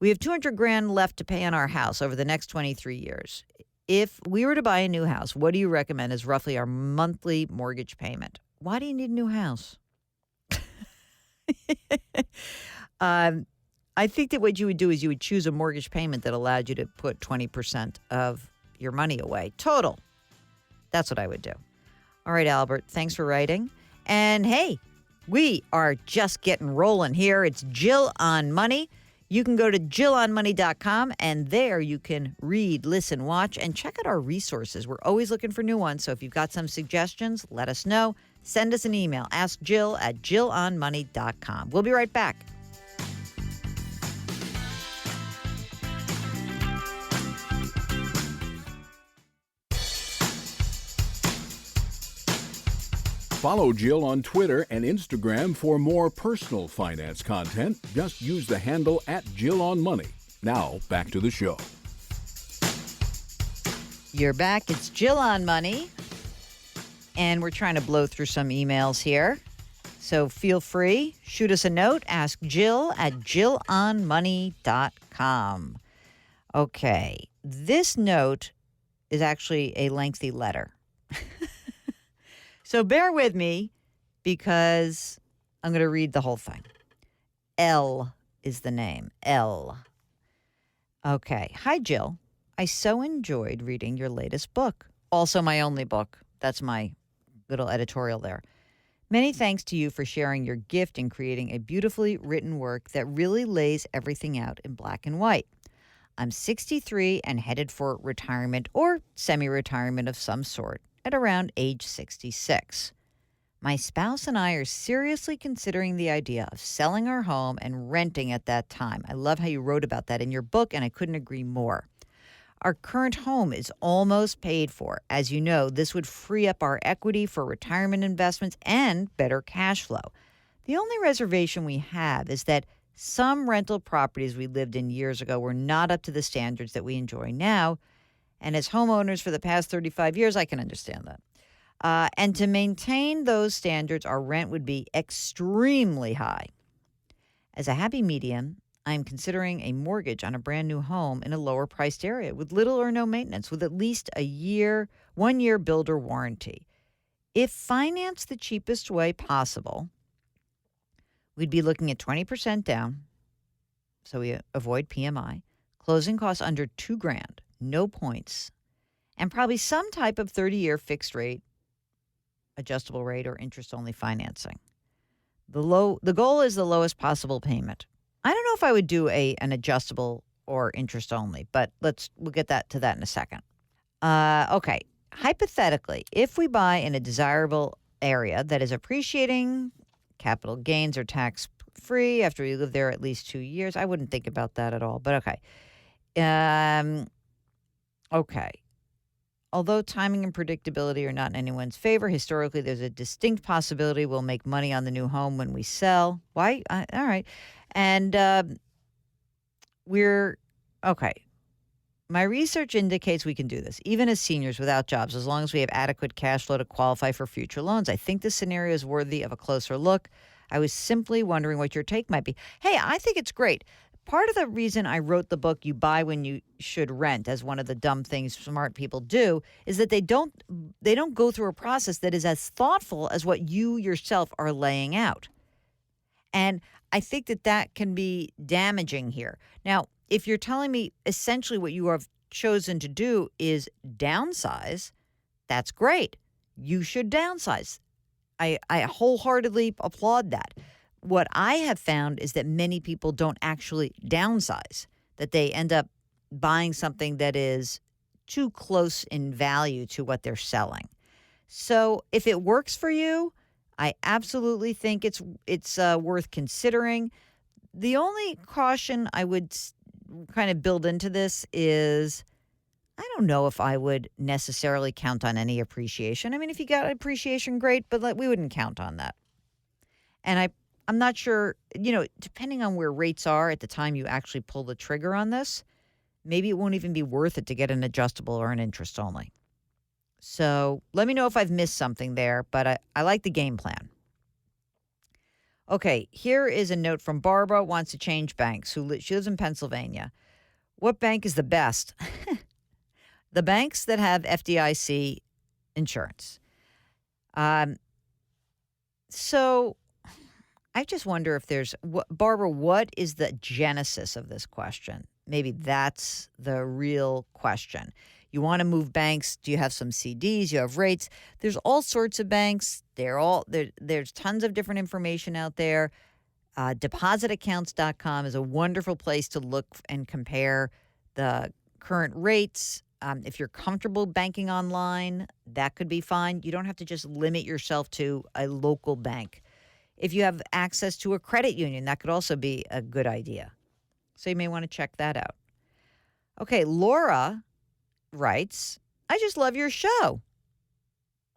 We have $200,000 left to pay on our house over the next 23 years. If we were to buy a new house, what do you recommend is roughly our monthly mortgage payment? Why do you need a new house? I think that what you would do is you would choose a mortgage payment that allowed you to put 20% of your money away. Total. That's what I would do. All right, Albert, thanks for writing. And hey, we are just getting rolling here. It's Jill on Money. You can go to JillOnMoney.com, and there you can read, listen, watch, and check out our resources. We're always looking for new ones, so if you've got some suggestions, let us know. Send us an email. Ask Jill at JillOnMoney.com. We'll be right back. Follow Jill on Twitter and Instagram for more personal finance content. Just use the handle @JillOnMoney. Now, back to the show. You're back. It's Jill on Money. And we're trying to blow through some emails here. So feel free. Shoot us a note. Ask Jill at JillOnMoney.com. Okay. This note is actually a lengthy letter. So bear with me because I'm going to read the whole thing. L is the name. L. Okay. Hi, Jill. I so enjoyed reading your latest book. Also my only book. That's my little editorial there. Many thanks to you for sharing your gift in creating a beautifully written work that really lays everything out in black and white. I'm 63 and headed for retirement or semi-retirement of some sort at around age 66. My spouse and I are seriously considering the idea of selling our home and renting at that time. I love how you wrote about that in your book, and I couldn't agree more. Our current home is almost paid for. As you know, this would free up our equity for retirement investments and better cash flow. The only reservation we have is that some rental properties we lived in years ago were not up to the standards that we enjoy now. And as homeowners for the past 35 years, I can understand that. And to maintain those standards, our rent would be extremely high. As a happy medium, I'm considering a mortgage on a brand new home in a lower priced area with little or no maintenance, with at least 1 year builder warranty. If financed the cheapest way possible, we'd be looking at 20% down, so we avoid PMI, closing costs under $2,000. No points, and probably some type of 30-year fixed rate, adjustable rate, or interest-only financing. The goal is the lowest possible payment. I don't know if I would do an adjustable or interest-only, but we'll get to that in a second. Okay, hypothetically, if we buy in a desirable area that is appreciating, capital gains are tax-free after we live there at least 2 years. I wouldn't think about that at all, but okay. Okay. Although timing and predictability are not in anyone's favor, historically there's a distinct possibility we'll make money on the new home when we sell. Why? All right. And okay. My research indicates we can do this, even as seniors without jobs, as long as we have adequate cash flow to qualify for future loans. I think this scenario is worthy of a closer look. I was simply wondering what your take might be. Hey, I think it's great. Part of the reason I wrote the book, You Buy When You Should Rent, as one of the dumb things smart people do, is that they don't go through a process that is as thoughtful as what you yourself are laying out. And I think that can be damaging here. Now, if you're telling me essentially what you have chosen to do is downsize, that's great. You should downsize. I wholeheartedly applaud that. What I have found is that many people don't actually downsize, that they end up buying something that is too close in value to what they're selling. So if it works for you, I absolutely think it's worth considering. The only caution I would kind of build into this is I don't know if I would necessarily count on any appreciation. I mean, if you got appreciation, great, but we wouldn't count on that. And I'm not sure, depending on where rates are at the time you actually pull the trigger on this, maybe it won't even be worth it to get an adjustable or an interest only. So let me know if I've missed something there, but I like the game plan. Okay, here is a note from Barbara, wants to change banks. She lives in Pennsylvania. What bank is the best? The banks that have FDIC insurance. So I just wonder if Barbara, what is the genesis of this question? Maybe that's the real question. You want to move banks. Do you have some CDs? You have rates. There's all sorts of banks. There's tons of different information out there. Depositaccounts.com is a wonderful place to look and compare the current rates. If you're comfortable banking online, that could be fine. You don't have to just limit yourself to a local bank. If you have access to a credit union, that could also be a good idea. So you may want to check that out. Okay, Laura writes, I just love your show.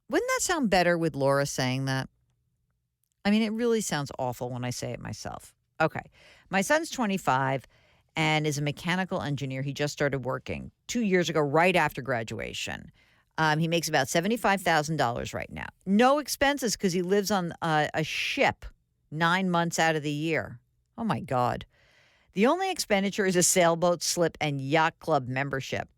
Wouldn't that sound better with Laura saying that? I mean, it really sounds awful when I say it myself. Okay, my son's 25 and is a mechanical engineer. He just started working 2 years ago, right after graduation. He makes about $75,000 right now. No expenses because he lives on a ship 9 months out of the year. Oh, my God. The only expenditure is a sailboat slip and yacht club membership.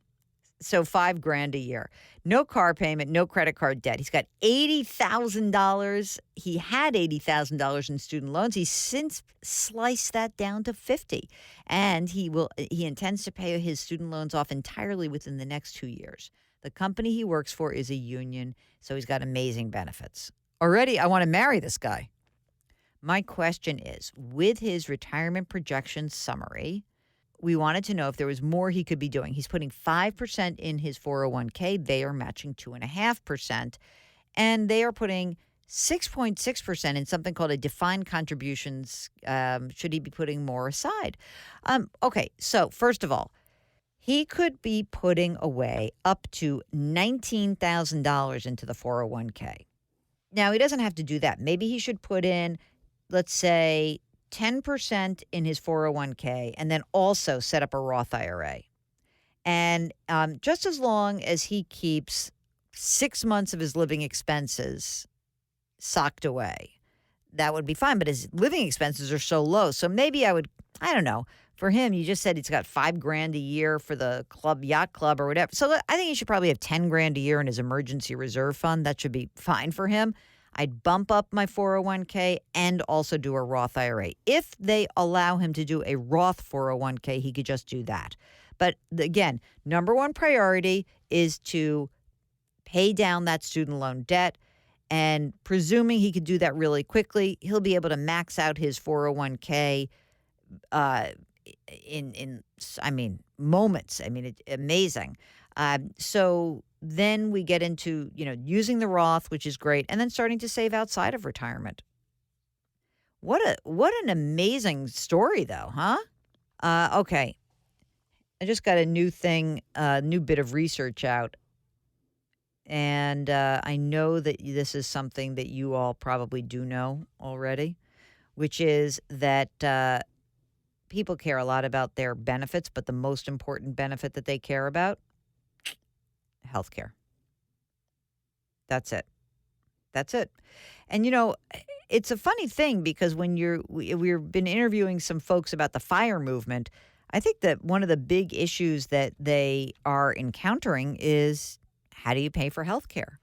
So $5,000 a year. No car payment, no credit card debt. He's got $80,000. He had $80,000 in student loans. He's since sliced that down to $50,000. And he intends to pay his student loans off entirely within the next 2 years. The company he works for is a union, so he's got amazing benefits. Already, I want to marry this guy. My question is, with his retirement projection summary, we wanted to know if there was more he could be doing. He's putting 5% in his 401k. They are matching 2.5%. And they are putting 6.6% in something called a defined contributions. Should he be putting more aside? Okay, so first of all, he could be putting away up to $19,000 into the 401k. Now, he doesn't have to do that. Maybe he should put in, let's say, 10% in his 401k and then also set up a Roth IRA. And just as long as he keeps 6 months of his living expenses socked away, that would be fine. But his living expenses are so low. So maybe I don't know. For him, you just said he's got $5,000 a year for the yacht club or whatever. So I think he should probably have $10,000 a year in his emergency reserve fund. That should be fine for him. I'd bump up my 401k and also do a Roth IRA. If they allow him to do a Roth 401k, he could just do that. But again, number one priority is to pay down that student loan debt. And presuming he could do that really quickly, he'll be able to max out his 401k in moments. I mean, it's amazing. So then we get into, using the Roth, which is great, and then starting to save outside of retirement. What an amazing story, though, huh? Okay. I just got a new bit of research out. And I know that this is something that you all probably do know already, which is that people care a lot about their benefits, but the most important benefit that they care about, healthcare. That's it. And, it's a funny thing because when we've been interviewing some folks about the FIRE movement, I think that one of the big issues that they are encountering is how do you pay for healthcare?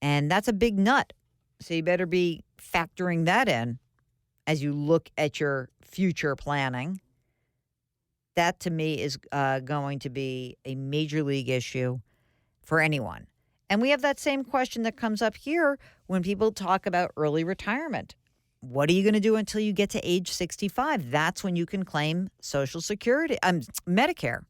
And that's a big nut. So you better be factoring that in as you look at your future planning. That, to me, is going to be a major league issue for anyone. And we have that same question that comes up here when people talk about early retirement. What are you going to do until you get to age 65? That's when you can claim Social Security, Medicare.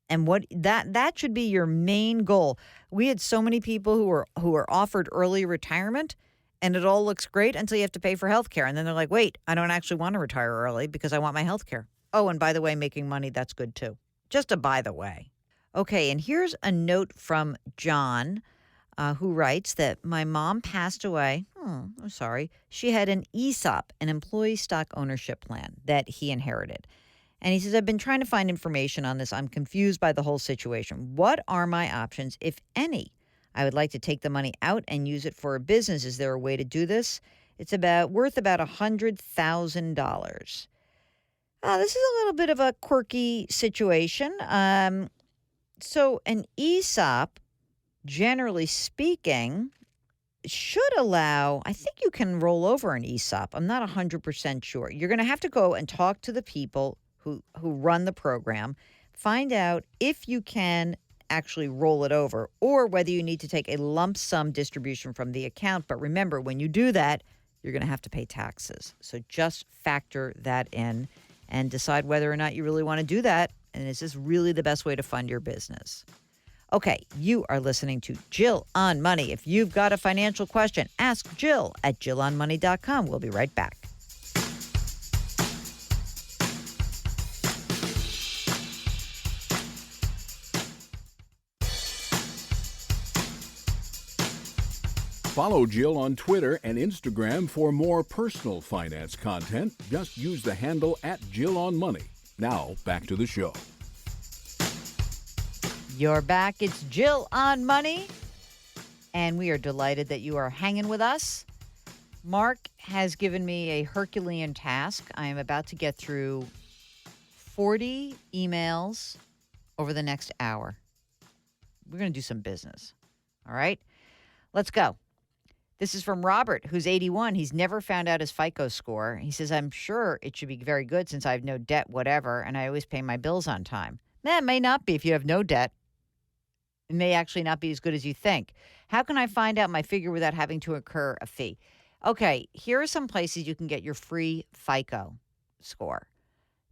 And what that should be your main goal. We had so many people who were offered early retirement, and it all looks great until you have to pay for health care. And then they're like, wait, I don't actually want to retire early because I want my health care. Oh, and by the way, making money, that's good too. Just a by the way. Okay, and here's a note from John, who writes that my mom passed away. I'm sorry. She had an ESOP, an employee stock ownership plan that he inherited. And he says, I've been trying to find information on this. I'm confused by the whole situation. What are my options, if any? I would like to take the money out and use it for a business. Is there a way to do this? It's worth about $100,000. This is a little bit of a quirky situation. So an ESOP, generally speaking, should allow, I think you can roll over an ESOP. I'm not 100% sure. You're going to have to go and talk to the people who run the program, find out if you can actually roll it over or whether you need to take a lump sum distribution from the account. But remember, when you do that, you're going to have to pay taxes. So just factor that in and decide whether or not you really want to do that. And is this really the best way to fund your business? Okay, you are listening to Jill on Money. If you've got a financial question, ask Jill at JillOnMoney.com. We'll be right back. Follow Jill on Twitter and Instagram for more personal finance content. Just use the handle @JillOnMoney. Now, back to the show. You're back. It's Jill on Money, and we are delighted that you are hanging with us. Mark has given me a Herculean task. I am about to get through 40 emails over the next hour. We're going to do some business. All right? Let's go. This is from Robert, who's 81. He's never found out his Fico score. He says, I'm sure it should be very good since I have no debt, whatever, and I always pay my bills on time. That may not be if you have no debt. It may actually not be as good as you think. How can I find out my figure without having to incur a fee? Okay, here are some places you can get your free FICO score.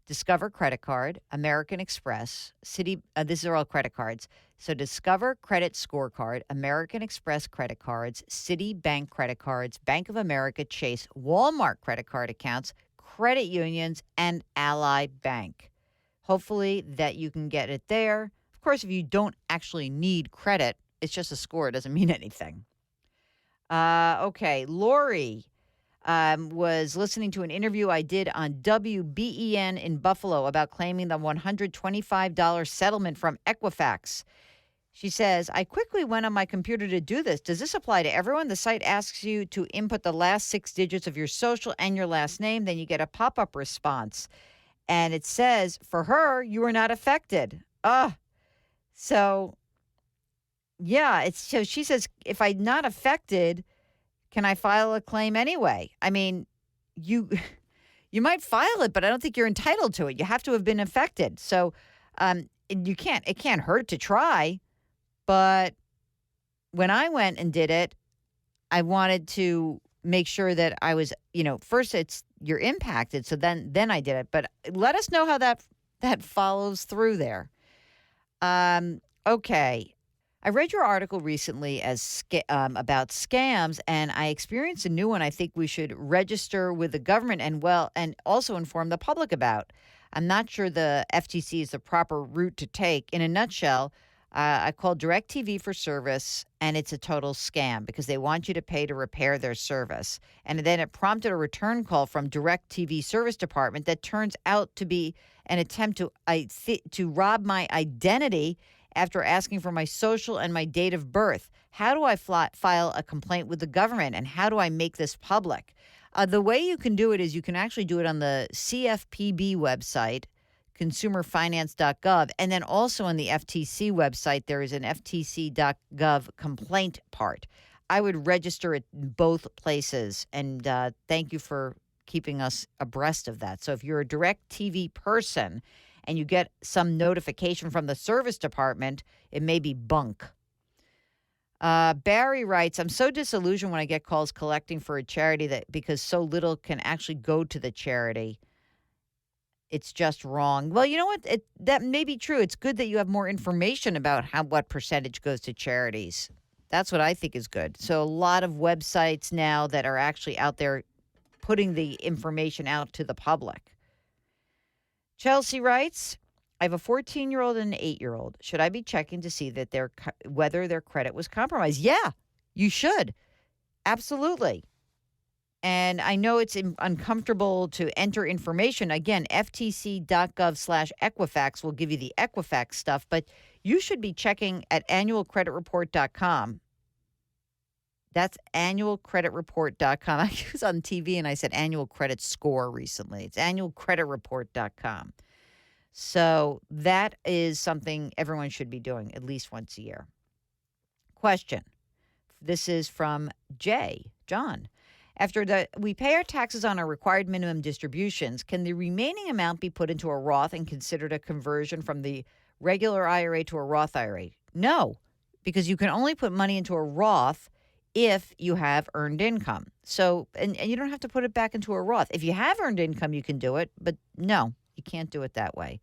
Discover Credit Card, American Express, these are all credit cards. So Discover Credit Scorecard, American Express credit cards, Citibank credit cards, Bank of America, Chase, Walmart credit card accounts, credit unions, and Ally Bank. Hopefully that you can get it there. Of course, if you don't actually need credit, it's just a score. It doesn't mean anything. Okay, Lori was listening to an interview I did on WBEN in Buffalo about claiming the $125 settlement from Equifax. She says, I quickly went on my computer to do this. Does this apply to everyone? The site asks you to input the last 6 digits of your social and your last name. Then you get a pop-up response. And it says, for her, you are not affected. So, yeah, so she says, if I'm not affected, can I file a claim anyway? I mean, you might file it, but I don't think you're entitled to it. You have to have been affected. So it can't hurt to try. But when I went and did it, I wanted to make sure that I was, first you're impacted. So then I did it. But let us know how that follows through there. Okay. I read your article recently about scams, and I experienced a new one I think we should register with the government and also inform the public about. I'm not sure the FTC is the proper route to take. In a nutshell, I called DirecTV for service, and it's a total scam because they want you to pay to repair their service. And then it prompted a return call from DirecTV service department that turns out to be an attempt to rob my identity after asking for my social and my date of birth. How do I file a complaint with the government, and how do I make this public? The way you can do it is you can actually do it on the CFPB website, consumerfinance.gov, and then also on the FTC website, there is an ftc.gov complaint part. I would register at both places, and thank you for keeping us abreast of that. So if you're a DirecTV person and you get some notification from the service department, it may be bunk. Barry writes, I'm so disillusioned when I get calls collecting for a charity because so little can actually go to the charity. it's just wrong. Well, you know what? That may be true. It's good that you have more information about what percentage goes to charities. That's what I think is good. So a lot of websites now that are actually out there putting the information out to the public. Chelsea writes, I have a 14-year-old and an 8-year-old. Should I be checking to see that whether their credit was compromised? Yeah, you should. Absolutely. And I know it's uncomfortable to enter information. Again, ftc.gov/Equifax will give you the Equifax stuff, but you should be checking at annualcreditreport.com. That's annualcreditreport.com. I was on TV and I said annual credit score recently. It's annualcreditreport.com. So that is something everyone should be doing at least once a year. Question. This is from John. After we pay our taxes on our required minimum distributions, can the remaining amount be put into a Roth and considered a conversion from the regular IRA to a Roth IRA? No, because you can only put money into a Roth if you have earned income. So, and you don't have to put it back into a Roth. If you have earned income, you can do it, but no, you can't do it that way.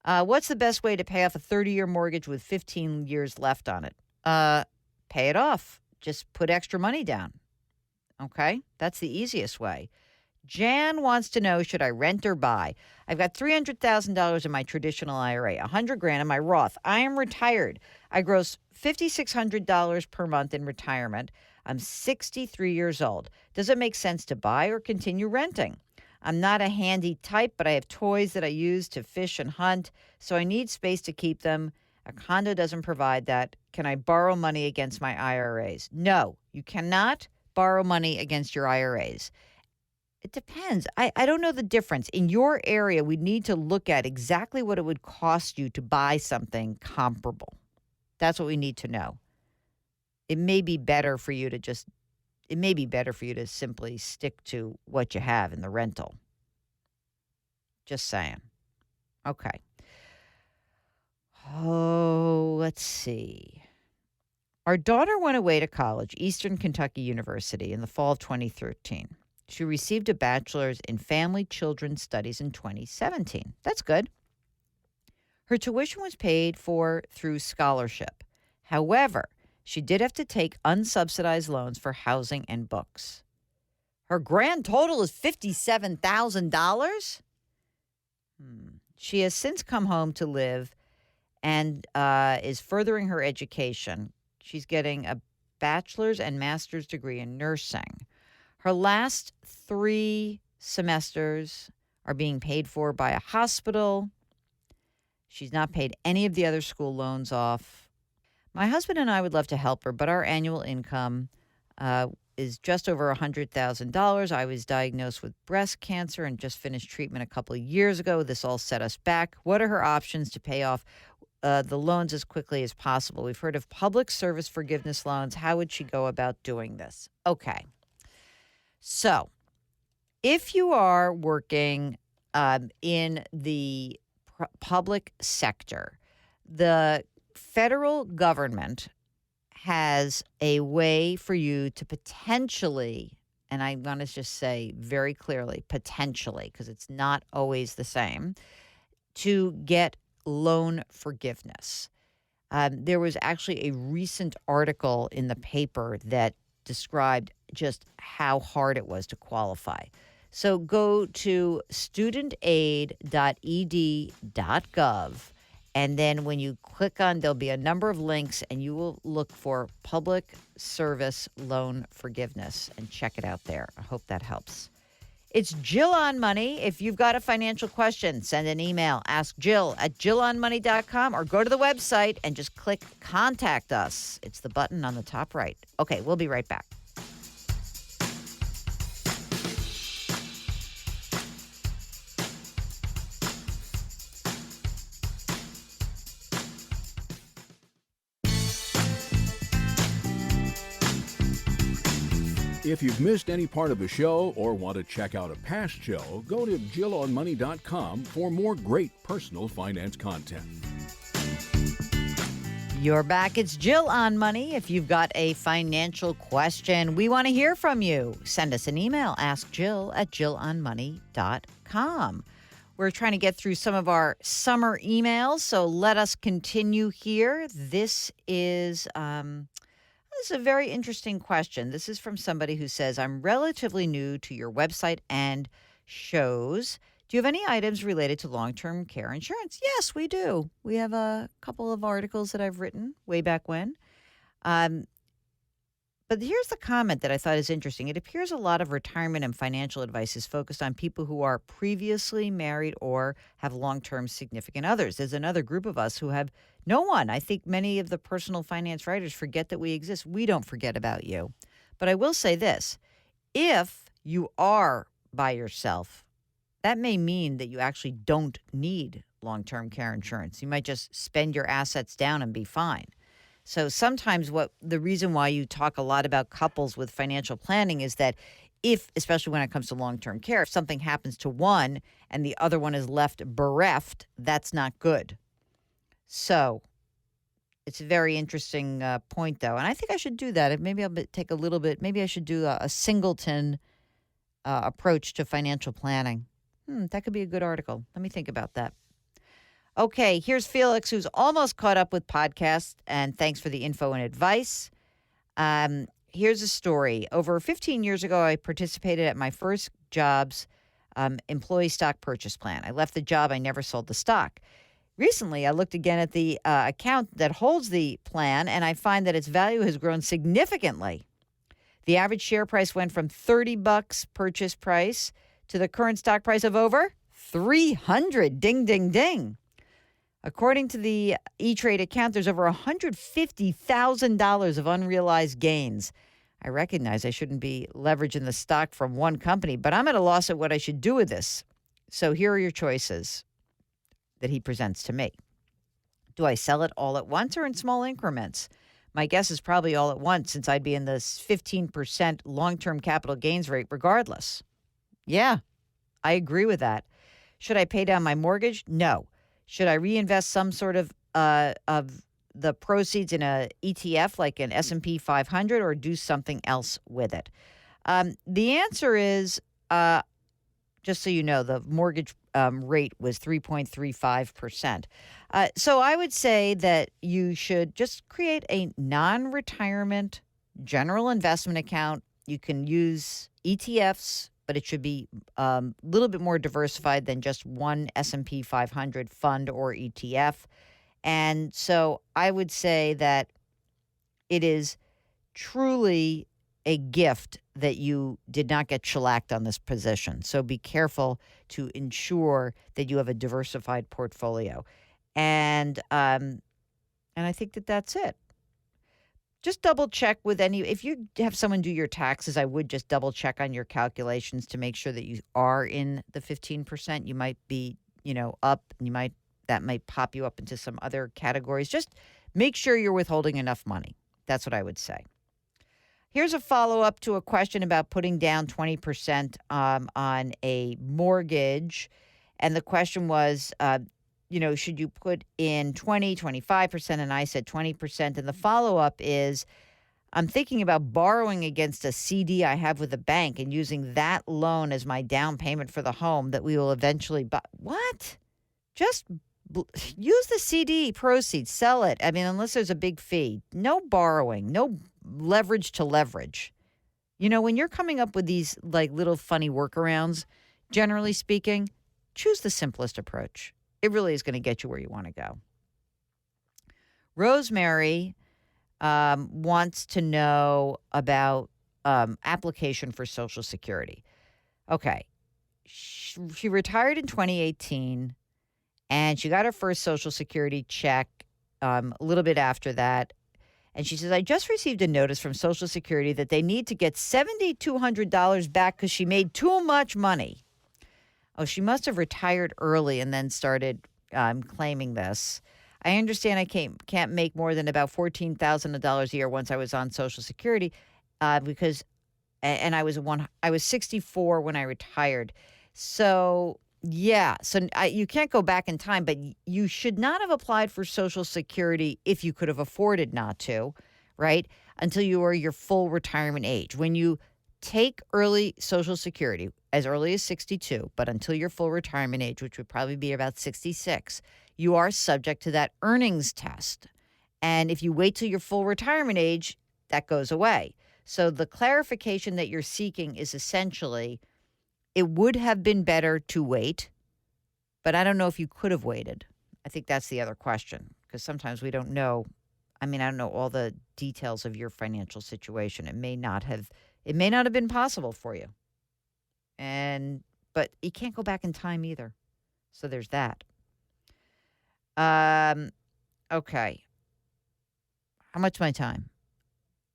What's the best way to pay off a 30-year mortgage with 15 years left on it? Pay it off. Just put extra money down. Okay? That's the easiest way. Jan wants to know, should I rent or buy? I've got $300,000 in my traditional IRA, $100,000 in my Roth. I am retired. I gross $5,600 per month in retirement. I'm 63 years old. Does it make sense to buy or continue renting? I'm not a handy type, but I have toys that I use to fish and hunt, so I need space to keep them. A condo doesn't provide that. Can I borrow money against my IRAs? No, you cannot borrow money against your IRAs. It depends. I don't know the difference. In your area, we need to look at exactly what it would cost you to buy something comparable. That's what we need to know. It may be better for you to simply stick to what you have in the rental. Just saying. Okay. Oh, let's see. Our daughter went away to college, Eastern Kentucky University, in the fall of 2013. She received a bachelor's in family children's studies in 2017. That's good. Her tuition was paid for through scholarship. However, she did have to take unsubsidized loans for housing and books. Her grand total is $57,000? She has since come home to live and is furthering her education. She's getting a bachelor's and master's degree in nursing. Her last 3 semesters are being paid for by a hospital. She's not paid any of the other school loans off. My husband and I would love to help her, but our annual income is just over $100,000. I was diagnosed with breast cancer and just finished treatment a couple of years ago. This all set us back. What are her options to pay off the loans as quickly as possible? We've heard of public service forgiveness loans. How would she go about doing this? Okay. So if you are working in the public sector, the federal government has a way for you to potentially, and I want to just say very clearly, potentially, because it's not always the same, to get loan forgiveness. There was actually a recent article in the paper that described just how hard it was to qualify. So go to studentaid.ed.gov, and then when you click on, there'll be a number of links, and you will look for public service loan forgiveness and check it out there. I hope that helps. It's Jill on Money. If you've got a financial question, send an email. Ask Jill at jillonmoney.com, or go to the website and just click Contact Us. It's the button on the top right. Okay, we'll be right back. If you've missed any part of the show or want to check out a past show, go to jillonmoney.com for more great personal finance content. You're back. It's Jill on Money. If you've got a financial question, we want to hear from you. Send us an email. Ask Jill at jillonmoney.com. We're trying to get through some of our summer emails, so let us continue here. This is a very interesting question. This is from somebody who says, I'm relatively new to your website and shows. Do you have any items related to long-term care insurance? Yes, we do. We have a couple of articles that I've written way back when. But here's the comment that I thought is interesting. It appears a lot of retirement and financial advice is focused on people who are previously married or have long-term significant others. There's another group of us who have no one. I think many of the personal finance writers forget that we exist. We don't forget about you. But I will say this. If you are by yourself, that may mean that you actually don't need long-term care insurance. You might just spend your assets down and be fine. So sometimes the reason why you talk a lot about couples with financial planning is that especially when it comes to long-term care, if something happens to one and the other one is left bereft, that's not good. So it's a very interesting point, though. And I think I should do that. Maybe I'll take a little bit. Maybe I should do a singleton approach to financial planning. That could be a good article. Let me think about that. Okay, here's Felix, who's almost caught up with podcasts, and thanks for the info and advice. Here's a story. Over 15 years ago, I participated at my first job's employee stock purchase plan. I left the job. I never sold the stock. Recently, I looked again at the account that holds the plan, and I find that its value has grown significantly. The average share price went from $30 purchase price to the current stock price of over $300. Ding, ding, ding. According to the E-Trade account, there's over $150,000 of unrealized gains. I recognize I shouldn't be leveraging the stock from one company, but I'm at a loss at what I should do with this. So here are your choices that he presents to me. Do I sell it all at once or in small increments? My guess is probably all at once, since I'd be in this 15% long-term capital gains rate regardless. Yeah, I agree with that. Should I pay down my mortgage? No. Should I reinvest some sort of the proceeds in a ETF like an S&P 500 or do something else with it? The answer is, just so you know, the mortgage rate was 3.35%. So I would say that you should just create a non-retirement general investment account. You can use ETFs, but it should be a little bit more diversified than just one S&P 500 fund or ETF. And so I would say that it is truly a gift that you did not get shellacked on this position. So be careful to ensure that you have a diversified portfolio. And I think that that's it. Just double check with if you have someone do your taxes, I would just double check on your calculations to make sure that you are in the 15%. You might be, up, and that might pop you up into some other categories. Just make sure you're withholding enough money. That's what I would say. Here's a follow-up to a question about putting down 20% on a mortgage. And the question was, should you put in 20, 25%? And I said 20%. And the follow-up is, I'm thinking about borrowing against a CD I have with a bank and using that loan as my down payment for the home that we will eventually buy. What? Just use the CD proceeds, sell it. I mean, unless there's a big fee. No borrowing, no leverage to leverage. When you're coming up with these little funny workarounds, generally speaking, choose the simplest approach. It really is going to get you where you want to go. Rosemary wants to know about application for Social Security. Okay. She retired in 2018, and she got her first Social Security check a little bit after that. And she says, I just received a notice from Social Security that they need to get $7,200 back because she made too much money. Oh, she must have retired early and then started claiming this. I understand I can't make more than about $14,000 a year once I was on Social Security because I was 64 when I retired. So, yeah, you can't go back in time, but you should not have applied for Social Security if you could have afforded not to, right, until you are your full retirement age. When you take early Social Security, as early as 62, but until your full retirement age, which would probably be about 66, you are subject to that earnings test. And if you wait till your full retirement age, that goes away. So the clarification that you're seeking is essentially, it would have been better to wait, but I don't know if you could have waited. I think that's the other question, because sometimes we don't know. I mean, I don't know all the details of your financial situation. It may not have been possible for you. But you can't go back in time either. So there's that. Okay. How much my time?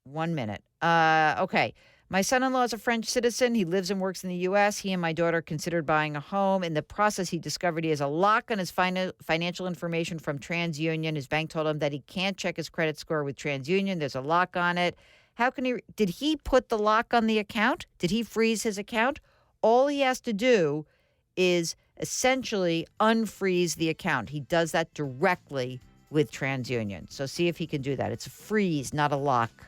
1 minute. Okay. My son-in-law is a French citizen. He lives and works in the U.S. He and my daughter considered buying a home. In the process, he discovered he has a lock on his financial information from TransUnion. His bank told him that he can't check his credit score with TransUnion. There's a lock on it. Did he put the lock on the account? Did he freeze his account? All he has to do is essentially unfreeze the account. He does that directly with TransUnion. So see if he can do that. It's a freeze, not a lock.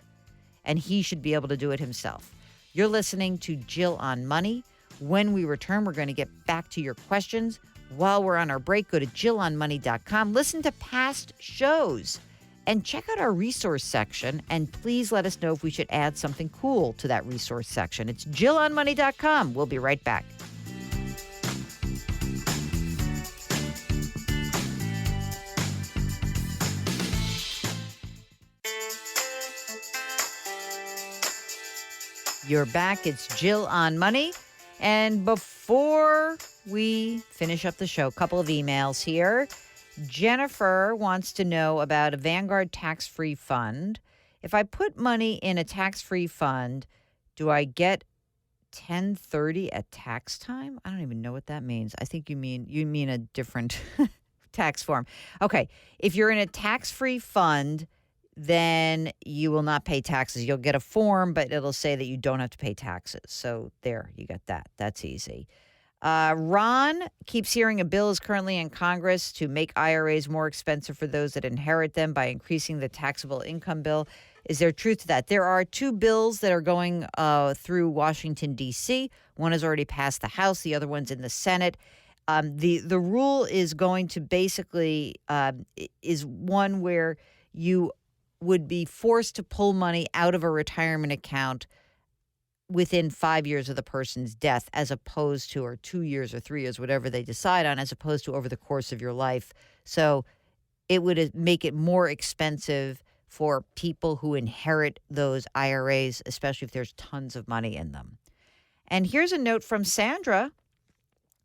And he should be able to do it himself. You're listening to Jill on Money. When we return, we're going to get back to your questions. While we're on our break, go to JillOnMoney.com. Listen to past shows and check out our resource section. And please let us know if we should add something cool to that resource section. It's JillOnMoney.com. We'll be right back. You're back. It's Jill on Money. And before we finish up the show, a couple of emails here. Jennifer wants to know about a Vanguard tax-free fund. If I put money in a tax-free fund, do I get 1030 at tax time? I don't even know what that means. I think you mean a different tax form. Okay. If you're in a tax-free fund, then you will not pay taxes. You'll get a form, but it'll say that you don't have to pay taxes. So there, you got that. That's easy. Ron keeps hearing a bill is currently in Congress to make IRAs more expensive for those that inherit them by increasing the taxable income bill. Is there truth to that? There are two bills that are going through Washington, D.C. One has already passed the House. The other one's in the Senate. The rule is going to basically is one where you would be forced to pull money out of a retirement account within 5 years of the person's death, as opposed to, or 2 years or 3 years, whatever they decide on, as opposed to over the course of your life. So it would make it more expensive for people who inherit those IRAs, especially if there's tons of money in them. And here's a note from Sandra,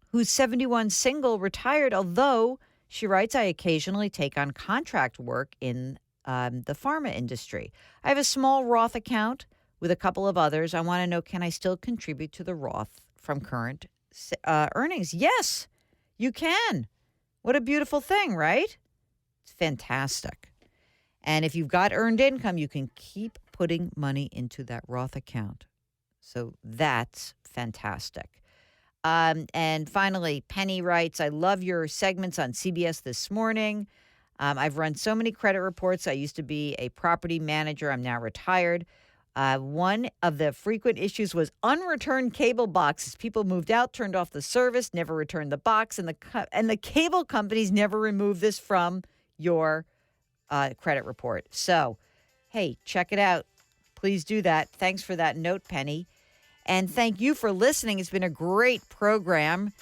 who's 71, single, retired, although she writes, I occasionally take on contract work in the pharma industry. I have a small Roth account with a couple of others. I want to know, can I still contribute to the Roth from current earnings? Yes, you can. What a beautiful thing, right? It's fantastic. And if you've got earned income, you can keep putting money into that Roth account. So that's fantastic. And finally, Penny writes, I love your segments on CBS This Morning. I've run so many credit reports. I used to be a property manager. I'm now retired. One of the frequent issues was unreturned cable boxes. People moved out, turned off the service, never returned the box, and the cable companies never removed this from your credit report. So, hey, check it out. Please do that. Thanks for that note, Penny. And thank you for listening. It's been a great program.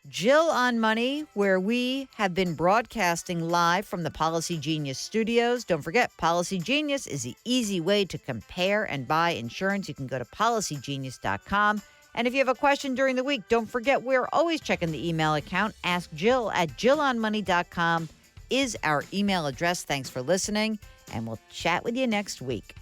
Jill on Money, where we have been broadcasting live from the Policy Genius studios. Don't forget, Policy Genius is the easy way to compare and buy insurance. You can go to policygenius.com. And if you have a question during the week, don't forget, we're always checking the email account. Ask Jill at JillOnMoney.com is our email address. Thanks for listening, and we'll chat with you next week.